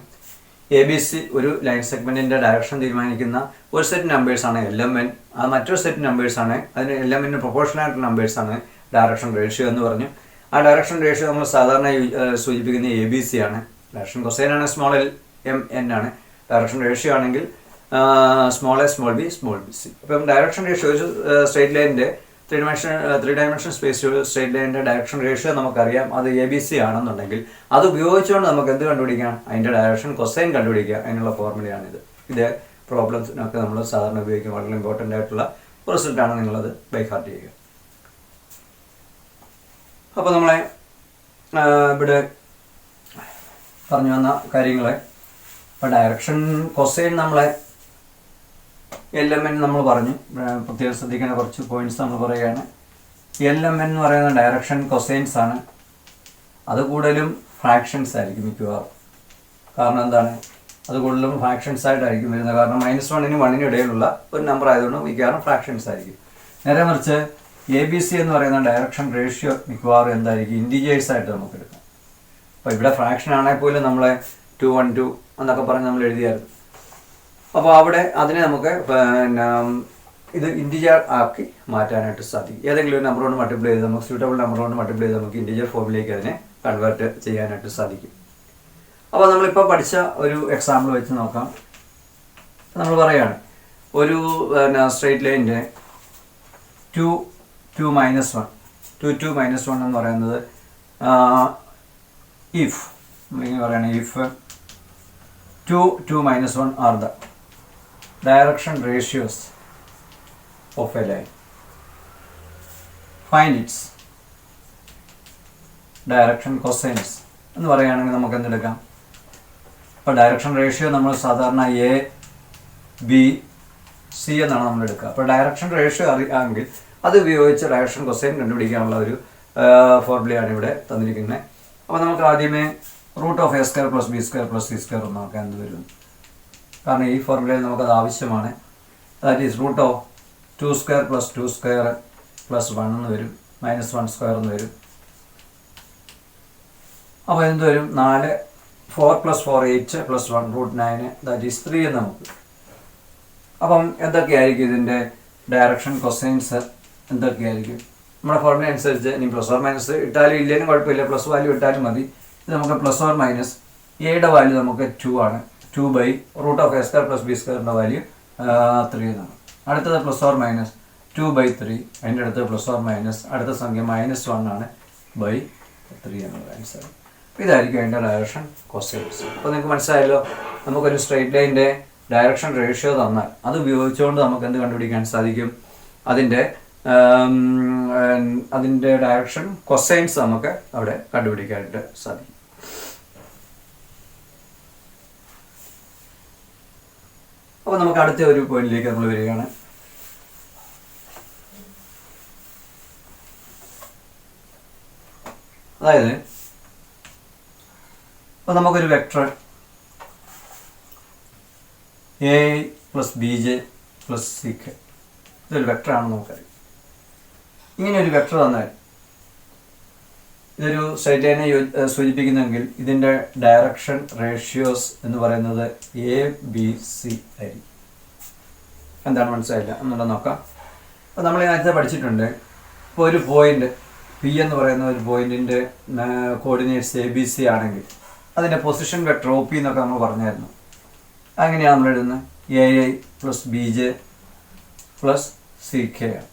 എ ബി സി ഒരു ലൈൻ സെഗ്മെൻറ്റിൻ്റെ ഡയറക്ഷൻ തീരുമാനിക്കുന്ന ഒരു സെറ്റ് നമ്പേഴ്സാണ് LMN. അത് മറ്റൊരു സെറ്റ് നമ്പേഴ്സാണ്, അതിന് LMN പ്രൊപ്പോർഷണൽ ആയിട്ടുള്ള നമ്പേഴ്സാണ് ഡയറക്ഷൻ റേഷ്യോ എന്ന് പറഞ്ഞു. ആ ഡയറക്ഷൻ റേഷ്യോ നമ്മൾ സാധാരണ സൂചിപ്പിക്കുന്ന ABC ആണ്. ഡയറക്ഷൻ കൊസൈൻ ആണ് സ്മോൾ LMN ആണ്. ഡയറക്ഷൻ റേഷ്യോ ആണെങ്കിൽ small a small b small bc. അപ്പം ഡയറക്ഷൻ റേഷ്യോ ഒരു സ്ട്രേറ്റ് ലൈനിൻ്റെ ത്രീ ഡയമെൻഷൻ സ്പേസ് സ്ട്രേറ്റ് ലൈനിൻ്റെ ഡയറക്ഷൻ റേഷ്യോ നമുക്കറിയാം, അത് ABC ആണെന്നുണ്ടെങ്കിൽ അത് ഉപയോഗിച്ചുകൊണ്ട് നമുക്ക് എന്ത് കണ്ടുപിടിക്കാം? അതിൻ്റെ ഡയറക്ഷൻ കൊസൈൻ കണ്ടുപിടിക്കുക. അതിനുള്ള ഫോർമുലയാണിത്. ഇത് പ്രോബ്ലംസിനൊക്കെ നമ്മൾ സാധാരണ ഉപയോഗിക്കും. വളരെ ഇമ്പോർട്ടൻ്റ് ആയിട്ടുള്ള റിസൾട്ടാണ്, നിങ്ങളത് ബൈ ഹാർട്ട് ചെയ്യുക. അപ്പോൾ നമ്മളെ ഇവിടെ പറഞ്ഞു വന്ന കാര്യങ്ങളെ ഇപ്പോൾ ഡയറക്ഷൻ കൊസൈൻ നമ്മളെ LMN നമ്മൾ പറഞ്ഞു. പ്രത്യേകം ശ്രദ്ധിക്കേണ്ട കുറച്ച് പോയിന്റ്സ് നമ്മൾ പറയുകയാണ്. LMN എന്ന് പറയുന്ന ഡയറക്ഷൻ കൊസൈൻസ് ആണ്. അത് കൂടുതലും ഫ്രാക്ഷൻസ് ആയിരിക്കും മിക്കവാറും. കാരണം എന്താണ്? അത് കൂടുതലും ഫ്രാക്ഷൻസ് ആയിട്ടായിരിക്കും വരുന്നത്. കാരണം -1നും 1നും ഇടയിലുള്ള ഒരു നമ്പർ ആയതുകൊണ്ട് മിക്കവാറും ഫ്രാക്ഷൻസ് ആയിരിക്കും. നേരെ മറിച്ച് ABC എന്ന് പറയുന്ന ഡയറക്ഷൻ റേഷ്യോ മിക്കവാറും എന്തായിരിക്കും? ഇൻറ്റിജേഴ്സ് ആയിട്ട് നമുക്ക് എടുക്കാം. അപ്പോൾ ഇവിടെ ഫ്രാക്ഷൻ ആണെങ്കിൽ പോലും നമ്മളെ 2 1 2 എന്നൊക്കെ പറഞ്ഞ് നമ്മൾ എഴുതിയായിരുന്നു. അപ്പോൾ അവിടെ അതിനെ നമുക്ക് ഇത് ഇൻറ്റിജർ ആക്കി മാറ്റാനായിട്ട് സാധിക്കും. ഏതെങ്കിലും ഒരു നമ്പർ കൊണ്ട് മൾട്ടിപ്ലൈ ചെയ്ത് നമുക്ക് സ്യൂട്ടബിൾ നമ്പർ കൊണ്ട് മൾട്ടിപ്ലൈ ചെയ്ത് നമുക്ക് ഇൻറ്റിജർ ഫോമിലേക്ക് അതിനെ കൺവേർട്ട് ചെയ്യാനായിട്ട് സാധിക്കും. അപ്പോൾ നമ്മളിപ്പോൾ പഠിച്ച ഒരു എക്സാമ്പിൾ വെച്ച് നോക്കാം. നമ്മൾ പറയുകയാണ് ഒരു സ്ട്രേറ്റ് ലൈനിൻ്റെ 2 2 -1 2 2 -1 എന്ന് പറയുന്നത് ഇഫ് നമ്മളിങ്ങനെ പറയുകയാണ് if 2 2 -1 are the direction ratios of a line, find its direction cosines എന്ന് പറയുകയാണെങ്കിൽ നമുക്ക് എന്തെടുക്കാം? ഇപ്പോൾ ഡയറക്ഷൻ റേഷ്യോ നമ്മൾ സാധാരണ ABC എന്നാണ് നമ്മൾ എടുക്കുക. അപ്പോൾ ഡയറക്ഷൻ റേഷ്യോ അറിയാമെങ്കിൽ അത് ഉപയോഗിച്ച് ഡയറക്ഷൻ കൊസൈൻ കണ്ടുപിടിക്കാനുള്ള ഒരു ഫോർമുലയാണ് ഇവിടെ തന്നിരിക്കുന്നത്. അപ്പോൾ നമുക്ക് ആദ്യമേ √(a² + b² + c² ഒന്ന് നോക്കാൻ എന്ത് വരും? കാരണം ഈ ഫോർമുലയിൽ നമുക്കത് ആവശ്യമാണ്. ദാറ്റ് ഈസ് √(2² + 2² + 1 എന്ന് വരും, -1² എന്ന് വരും. അപ്പോൾ എന്ത് വരും? 4 4 + 4 8 + 1 √9 ദാറ്റ് ഈസ് 3 എന്ന് നമുക്ക്. അപ്പം എന്തൊക്കെയായിരിക്കും ഇതിൻ്റെ ഡയറക്ഷൻ കൊസൈൻസ്? എന്തൊക്കെയായിരിക്കും? നമ്മുടെ ഫോർമുല അനുസരിച്ച് ഇനി +or- ഇട്ടാലും ഇല്ലെങ്കിലും കുഴപ്പമില്ല, പ്ലസ് വാല്യൂ ഇട്ടാലും മതി. ഇത് നമുക്ക് +or- എയുടെ വാല്യൂ നമുക്ക് 2 ആണ്. 2/√(a² + b² വാല്യൂ 3 എന്നാണ്. അടുത്തത് +or- 2/3. അതിൻ്റെ അടുത്ത് +or- അടുത്ത സംഖ്യ -1 ആണ് /3 എന്നുള്ള ആൻസർ. ഇതായിരിക്കും അതിൻ്റെ ഡയറക്ഷൻ കൊസൈൻസ്. അപ്പോൾ നിങ്ങൾക്ക് മനസ്സിലായല്ലോ, നമുക്കൊരു സ്ട്രേറ്റ് ലൈനിൻ്റെ ഡയറക്ഷൻ റേഷ്യോ തന്നാൽ അത് ഉപയോഗിച്ചുകൊണ്ട് നമുക്ക് എന്ത് കണ്ടുപിടിക്കാൻ സാധിക്കും? അതിൻ്റെ ഡയറക്ഷൻ കൊസൈൻസ് നമുക്ക് അവിടെ കണ്ടുപിടിക്കാനായിട്ട് സാധിക്കും. അപ്പോൾ നമുക്ക് അടുത്ത ഒരു പോയിന്റിലേക്ക് നമ്മൾ വരികയാണ്. അതായത് അപ്പോൾ നമുക്കൊരു വെക്ടർ AI + BJ + CK ഇതൊരു വെക്ടറാണെന്ന് നമുക്കറിയാം. ഇങ്ങനെ ഒരു വെക്ടർ തന്നാൽ ഇതൊരു സ്ട്രൈറ്റ് ലൈനെ സൂചിപ്പിക്കുന്നെങ്കിൽ ഇതിൻ്റെ ഡയറക്ഷൻ റേഷ്യോസ് എന്ന് പറയുന്നത് ABC ആയിരിക്കും. എന്താണ് മനസ്സിലായില്ല എന്നുള്ളത് നോക്കാം. അപ്പോൾ നമ്മൾ നേരത്തെ പഠിച്ചിട്ടുണ്ട്. ഇപ്പോൾ ഒരു പോയിന്റ് P എന്ന് പറയുന്ന ഒരു പോയിന്റിൻ്റെ കോർഡിനേറ്റ്സ് ABC ആണെങ്കിൽ അതിൻ്റെ പൊസിഷൻ വെക്ടർ OP എന്നൊക്കെ നമ്മൾ പറഞ്ഞായിരുന്നു. അങ്ങനെയാണ് നമ്മൾ എഴുതുന്നത് AI + BJ + CK ആണ്.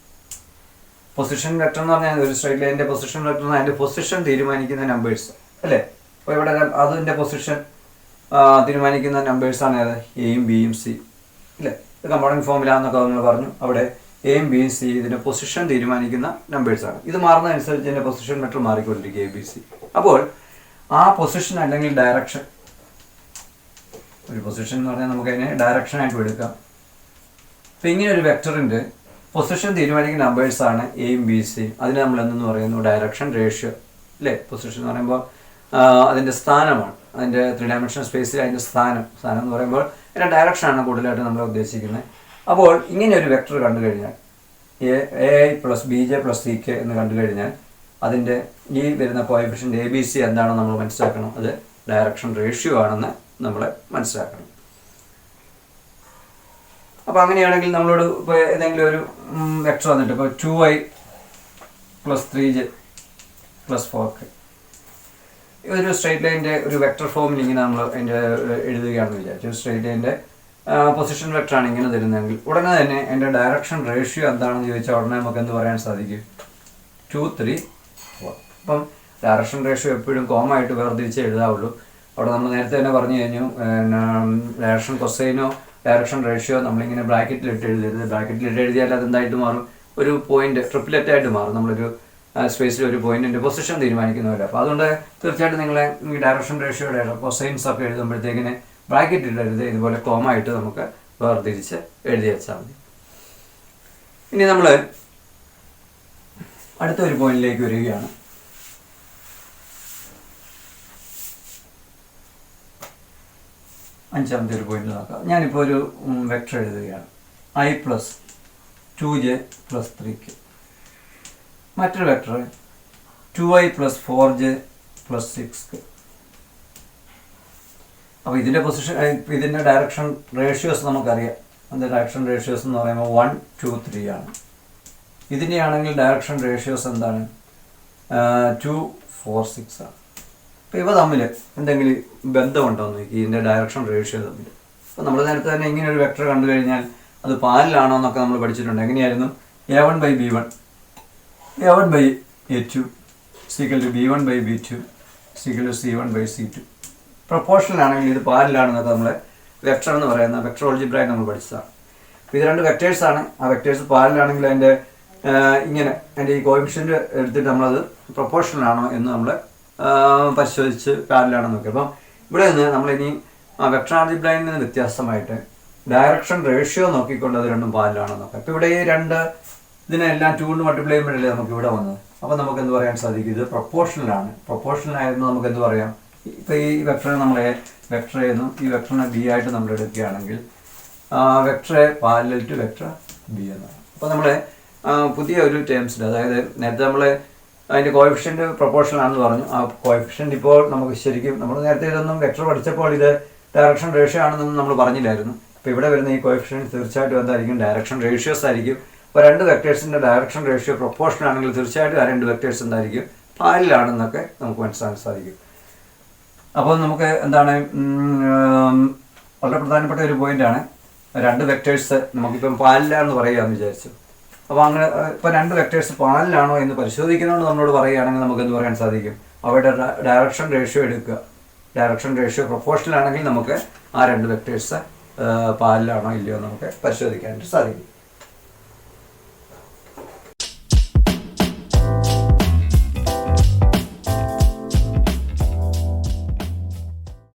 പൊസിഷൻ വെക്ടർ എന്ന് പറഞ്ഞാൽ ഒരു സ്ട്രൈറ്റ് ലൈനിൻ്റെ പൊസിഷൻ വെക്ടർ അതിൻ്റെ പൊസിഷൻ തീരുമാനിക്കുന്ന നമ്പേഴ്സ് അല്ലേ. അപ്പോൾ ഇവിടെ അതിൻ്റെ പൊസിഷൻ തീരുമാനിക്കുന്ന നമ്പേഴ്സാണ് ഏത്? എയും ബിയും സി അല്ലേ. ഇത് കമ്പോണൻറ്റ് ഫോമില എന്നൊക്കെ നമ്മൾ പറഞ്ഞു. അവിടെ എയും ബിയും സി ഇതിൻ്റെ പൊസിഷൻ തീരുമാനിക്കുന്ന നമ്പേഴ്സാണ്. ഇത് മാറുന്നതനുസരിച്ച് ഇതിൻ്റെ പൊസിഷൻ വെക്ടർ മാറിക്കൊണ്ടിരിക്കും ABC. അപ്പോൾ ആ പൊസിഷൻ അല്ലെങ്കിൽ ഡയറക്ഷൻ, ഒരു പൊസിഷൻ എന്ന് പറഞ്ഞാൽ നമുക്കതിനെ ഡയറക്ഷനായിട്ട് എടുക്കാം. അപ്പോൾ ഇങ്ങനെ ഒരു വെക്ടറിൻ്റെ പൊസിഷൻ തീരുമാനിക്കുന്ന നമ്പേഴ്സാണ് എയും ബി സിയും. അതിന് നമ്മൾ എന്തെന്ന് പറയുന്നു? ഡയറക്ഷൻ റേഷ്യോ അല്ലേ. പൊസിഷൻ എന്ന് പറയുമ്പോൾ അതിൻ്റെ സ്ഥാനമാണ്, അതിൻ്റെ 3 ഡയമെൻഷണൽ സ്പേസിൽ അതിൻ്റെ സ്ഥാനം എന്ന് പറയുമ്പോൾ അതിൻ്റെ ഡയറക്ഷനാണ് കൂടുതലായിട്ട് നമ്മൾ ഉദ്ദേശിക്കുന്നത്. അപ്പോൾ ഇങ്ങനെ ഒരു വെക്ടർ കണ്ടു കഴിഞ്ഞാൽ A I plus B J plus C K എന്ന് കണ്ടു കഴിഞ്ഞാൽ അതിൻ്റെ ഈ വരുന്ന കോഎഫിഷ്യൻ്റ് എ ബി സി എന്താണെന്ന് നമ്മൾ മനസ്സിലാക്കണം. അത് ഡയറക്ഷൻ റേഷ്യോ ആണെന്ന് നമ്മൾ മനസ്സിലാക്കണം. അപ്പോൾ അങ്ങനെയാണെങ്കിൽ നമ്മളോട് ഇപ്പോൾ ഏതെങ്കിലും ഒരു വെക്ടർ വന്നിട്ട് ഇപ്പോൾ 2i + 3j + 4k ഒരു സ്ട്രേറ്റ് ലൈൻ്റെ ഒരു വെക്ടർ ഫോമിൽ ഇങ്ങനെ നമ്മൾ അതിൻ്റെ എഴുതുകയാണെന്ന് വിചാരിച്ചു. സ്ട്രേറ്റ് ലൈൻ്റെ പൊസിഷൻ വെക്ടറാണ് ഇങ്ങനെ തരുന്നതെങ്കിൽ ഉടനെ തന്നെ എൻ്റെ ഡയറക്ഷൻ റേഷ്യോ എന്താണെന്ന് ചോദിച്ചാൽ ഉടനെ നമുക്ക് എന്ത് പറയാൻ സാധിക്കും? 2, 3, 4. അപ്പം ഡയറക്ഷൻ റേഷ്യോ എപ്പോഴും കോമായിട്ട് വേർതിരിച്ച് എഴുതാവുള്ളൂ. അവിടെ നമ്മൾ നേരത്തെ തന്നെ പറഞ്ഞു കഴിഞ്ഞു, ഡയറക്ഷൻ കൊസൈനോ ഡയറക്ഷൻ റേഷ്യോ നമ്മളിങ്ങനെ ബ്രാക്കറ്റിലിട്ട് എഴുതരുത്. ബ്രാക്കറ്റിലിട്ട് എഴുതിയാൽ അതെന്തായിട്ട് മാറും? ഒരു പോയിന്റ് ട്രിപ്ലെറ്റായിട്ട് മാറും. നമ്മളൊരു സ്പേസിൽ ഒരു പോയിന്റിൻ്റെ പൊസിഷൻ തീരുമാനിക്കുന്നവരെ. അപ്പോൾ അതുകൊണ്ട് തീർച്ചയായിട്ടും നിങ്ങൾ ഈ ഡയറക്ഷൻ റേഷ്യോയുടെ കൊസൈൻസ് ഒക്കെ എഴുതുമ്പോഴത്തേക്കിന് ബ്രാക്കറ്റ് ഇടരുത്. ഇതുപോലെ കോമായിട്ട് നമുക്ക് വേർതിരിച്ച് എഴുതി വെച്ചാൽ മതി. ഇനി നമ്മൾ അടുത്തൊരു പോയിന്റിലേക്ക് വരികയാണ്. അഞ്ചാമത്തെ ഒരു പോയിന്റ് നോക്കാം. ഞാനിപ്പോൾ ഒരു വെക്ടർ എഴുതുകയാണ്, i + 2j + 3k. മറ്റൊരു വെക്ടർ 2i + 4j + 6k. അപ്പോൾ ഇതിൻ്റെ പൊസിഷൻ, ഇതിൻ്റെ ഡയറക്ഷൻ റേഷ്യോസ് നമുക്കറിയാം. അതിൻ്റെ ഡയറക്ഷൻ റേഷ്യോസ് എന്ന് പറയുമ്പോൾ 1, 2, 3 ആണ്. ഇതിൻ്റെ ആണെങ്കിൽ ഡയറക്ഷൻ റേഷ്യോസ് എന്താണ്? 2, 4, 6 ആണ്. അപ്പോൾ ഇവ തമ്മിൽ എന്തെങ്കിലും ബന്ധമുണ്ടോ എന്ന് നോക്കി, ഇതിൻ്റെ ഡയറക്ഷൻ റേഷ്യോ തമ്മിൽ. അപ്പോൾ നമ്മൾ നേരത്തെ തന്നെ ഇങ്ങനെ ഒരു വെക്ടർ കണ്ടു കഴിഞ്ഞാൽ അത് പാലിലാണോ എന്നൊക്കെ നമ്മൾ പഠിച്ചിട്ടുണ്ട്. എങ്ങനെയായിരുന്നു? a1/b1 a1/a2 = b1/b2 = c1/c2. Proportional ആണെങ്കിൽ ഇത് പാലിലാണെന്നൊക്കെ നമ്മൾ വെക്ടർ എന്ന് പറയുന്ന വെക്ടർ ഓൾജിബ്രയിൽ നമ്മൾ പഠിച്ചതാണ്. അപ്പോൾ ഇത് രണ്ട് വെക്ടേഴ്സാണ്. ആ വെക്ടേഴ്സ് പാലിലാണെങ്കിൽ അതിൻ്റെ ഇങ്ങനെ അതിൻ്റെ ഈ കോഎഫിഷ്യൻ്റ് എടുത്തിട്ട് നമ്മളത് പ്രൊപ്പോർഷണൽ ആണോ എന്ന് നമ്മൾ പരിശോധിച്ച് പാലിലാണെന്ന് നോക്കി. അപ്പം ഇവിടെ നിന്ന് നമ്മളിനി ആ വെക്ടർ ആൾജിബ്രയിൽ നിന്ന് വ്യത്യാസമായിട്ട് ഡയറക്ഷൻ റേഷ്യോ നോക്കിക്കൊണ്ട് അത് രണ്ടും പാലിലാണെന്ന് നോക്കാം. ഇപ്പോൾ ഇവിടെ ഈ രണ്ട് ഇതിനെല്ലാം 2 കൊണ്ട് മൾട്ടിപ്ലൈ ചെയ്യുമ്പോഴല്ലേ നമുക്ക് ഇവിടെ വന്നത്. അപ്പോൾ നമുക്ക് എന്ത് പറയാൻ സാധിക്കും? ഇത് പ്രൊപ്പോർഷണലാണ്. പ്രൊപ്പോർഷണൽ ആയിരുന്നു നമുക്ക് എന്ത് പറയാം? ഇപ്പോൾ ഈ വെക്ടറെ നമ്മൾ വെക്ടർ എന്നും ഈ വെക്ടറിനെ ബി ആയിട്ട് നമ്മൾ എടുക്കുകയാണെങ്കിൽ വെക്ടറെ പാരലൽ ടു വെക്ടർ ബി എന്നാണ്. അപ്പോൾ നമ്മൾ പുതിയ ഒരു ടേംസിൽ, അതായത് നേരത്തെ നമ്മൾ അതിൻ്റെ കോഎഫിഷ്യൻ്റ് പ്രൊപ്പോർഷണൽ ആണെന്ന് പറഞ്ഞു. ആ കോഎഫിഷ്യൻ്റ് ഇപ്പോൾ നമുക്ക് ശരിക്കും നമ്മൾ നേരത്തെ ഇതൊന്നും വെക്ടർ പഠിച്ചപ്പോൾ ഇത് ഡയറക്ഷൻ റേഷ്യോ ആണെന്നൊന്നും നമ്മൾ പറഞ്ഞില്ലായിരുന്നു. ഇപ്പോൾ ഇവിടെ വരുന്ന ഈ കോഎഫിഷ്യൻ്റ് തീർച്ചയായിട്ടും എന്തായിരിക്കും? ഡയറക്ഷൻ റേഷ്യോസ് ആയിരിക്കും. അപ്പോൾ രണ്ട് വെക്ടേഴ്സിൻ്റെ ഡയറക്ഷൻ റേഷ്യോ പ്രൊപ്പോർഷണൽ ആണെങ്കിൽ തീർച്ചയായിട്ടും ആ രണ്ട് വെക്ടേഴ്സ് എന്തായിരിക്കും? പാരലലാണെന്നൊക്കെ നമുക്ക് മനസ്സിലാക്കാൻ സാധിക്കും. അപ്പോൾ നമുക്ക് എന്താണ് വളരെ പ്രധാനപ്പെട്ട ഒരു പോയിൻ്റാണ്. രണ്ട് വെക്ടേഴ്സ് നമുക്കിപ്പം പാരലലാണെന്ന് പറയുകയെന്ന് വിചാരിച്ചു. അപ്പോൾ അങ്ങനെ ഇപ്പോൾ രണ്ട് വെക്ടേഴ്സ് പാരലലാണോ എന്ന് പരിശോധിക്കുന്നതുകൊണ്ട് നമ്മളോട് പറയുകയാണെങ്കിൽ നമുക്ക് എന്ത് പറയാൻ സാധിക്കും? അവയുടെ ഡയറക്ഷൻ റേഷ്യോ എടുക്കുക. ഡയറക്ഷൻ റേഷ്യോ പ്രൊപ്പോർഷണൽ ആണെങ്കിൽ നമുക്ക് ആ രണ്ട് വെക്ടേഴ്സ് പാരലലാണോ ഇല്ലയോ എന്ന് നമുക്ക് പരിശോധിക്കാനായിട്ട് സാധിക്കും.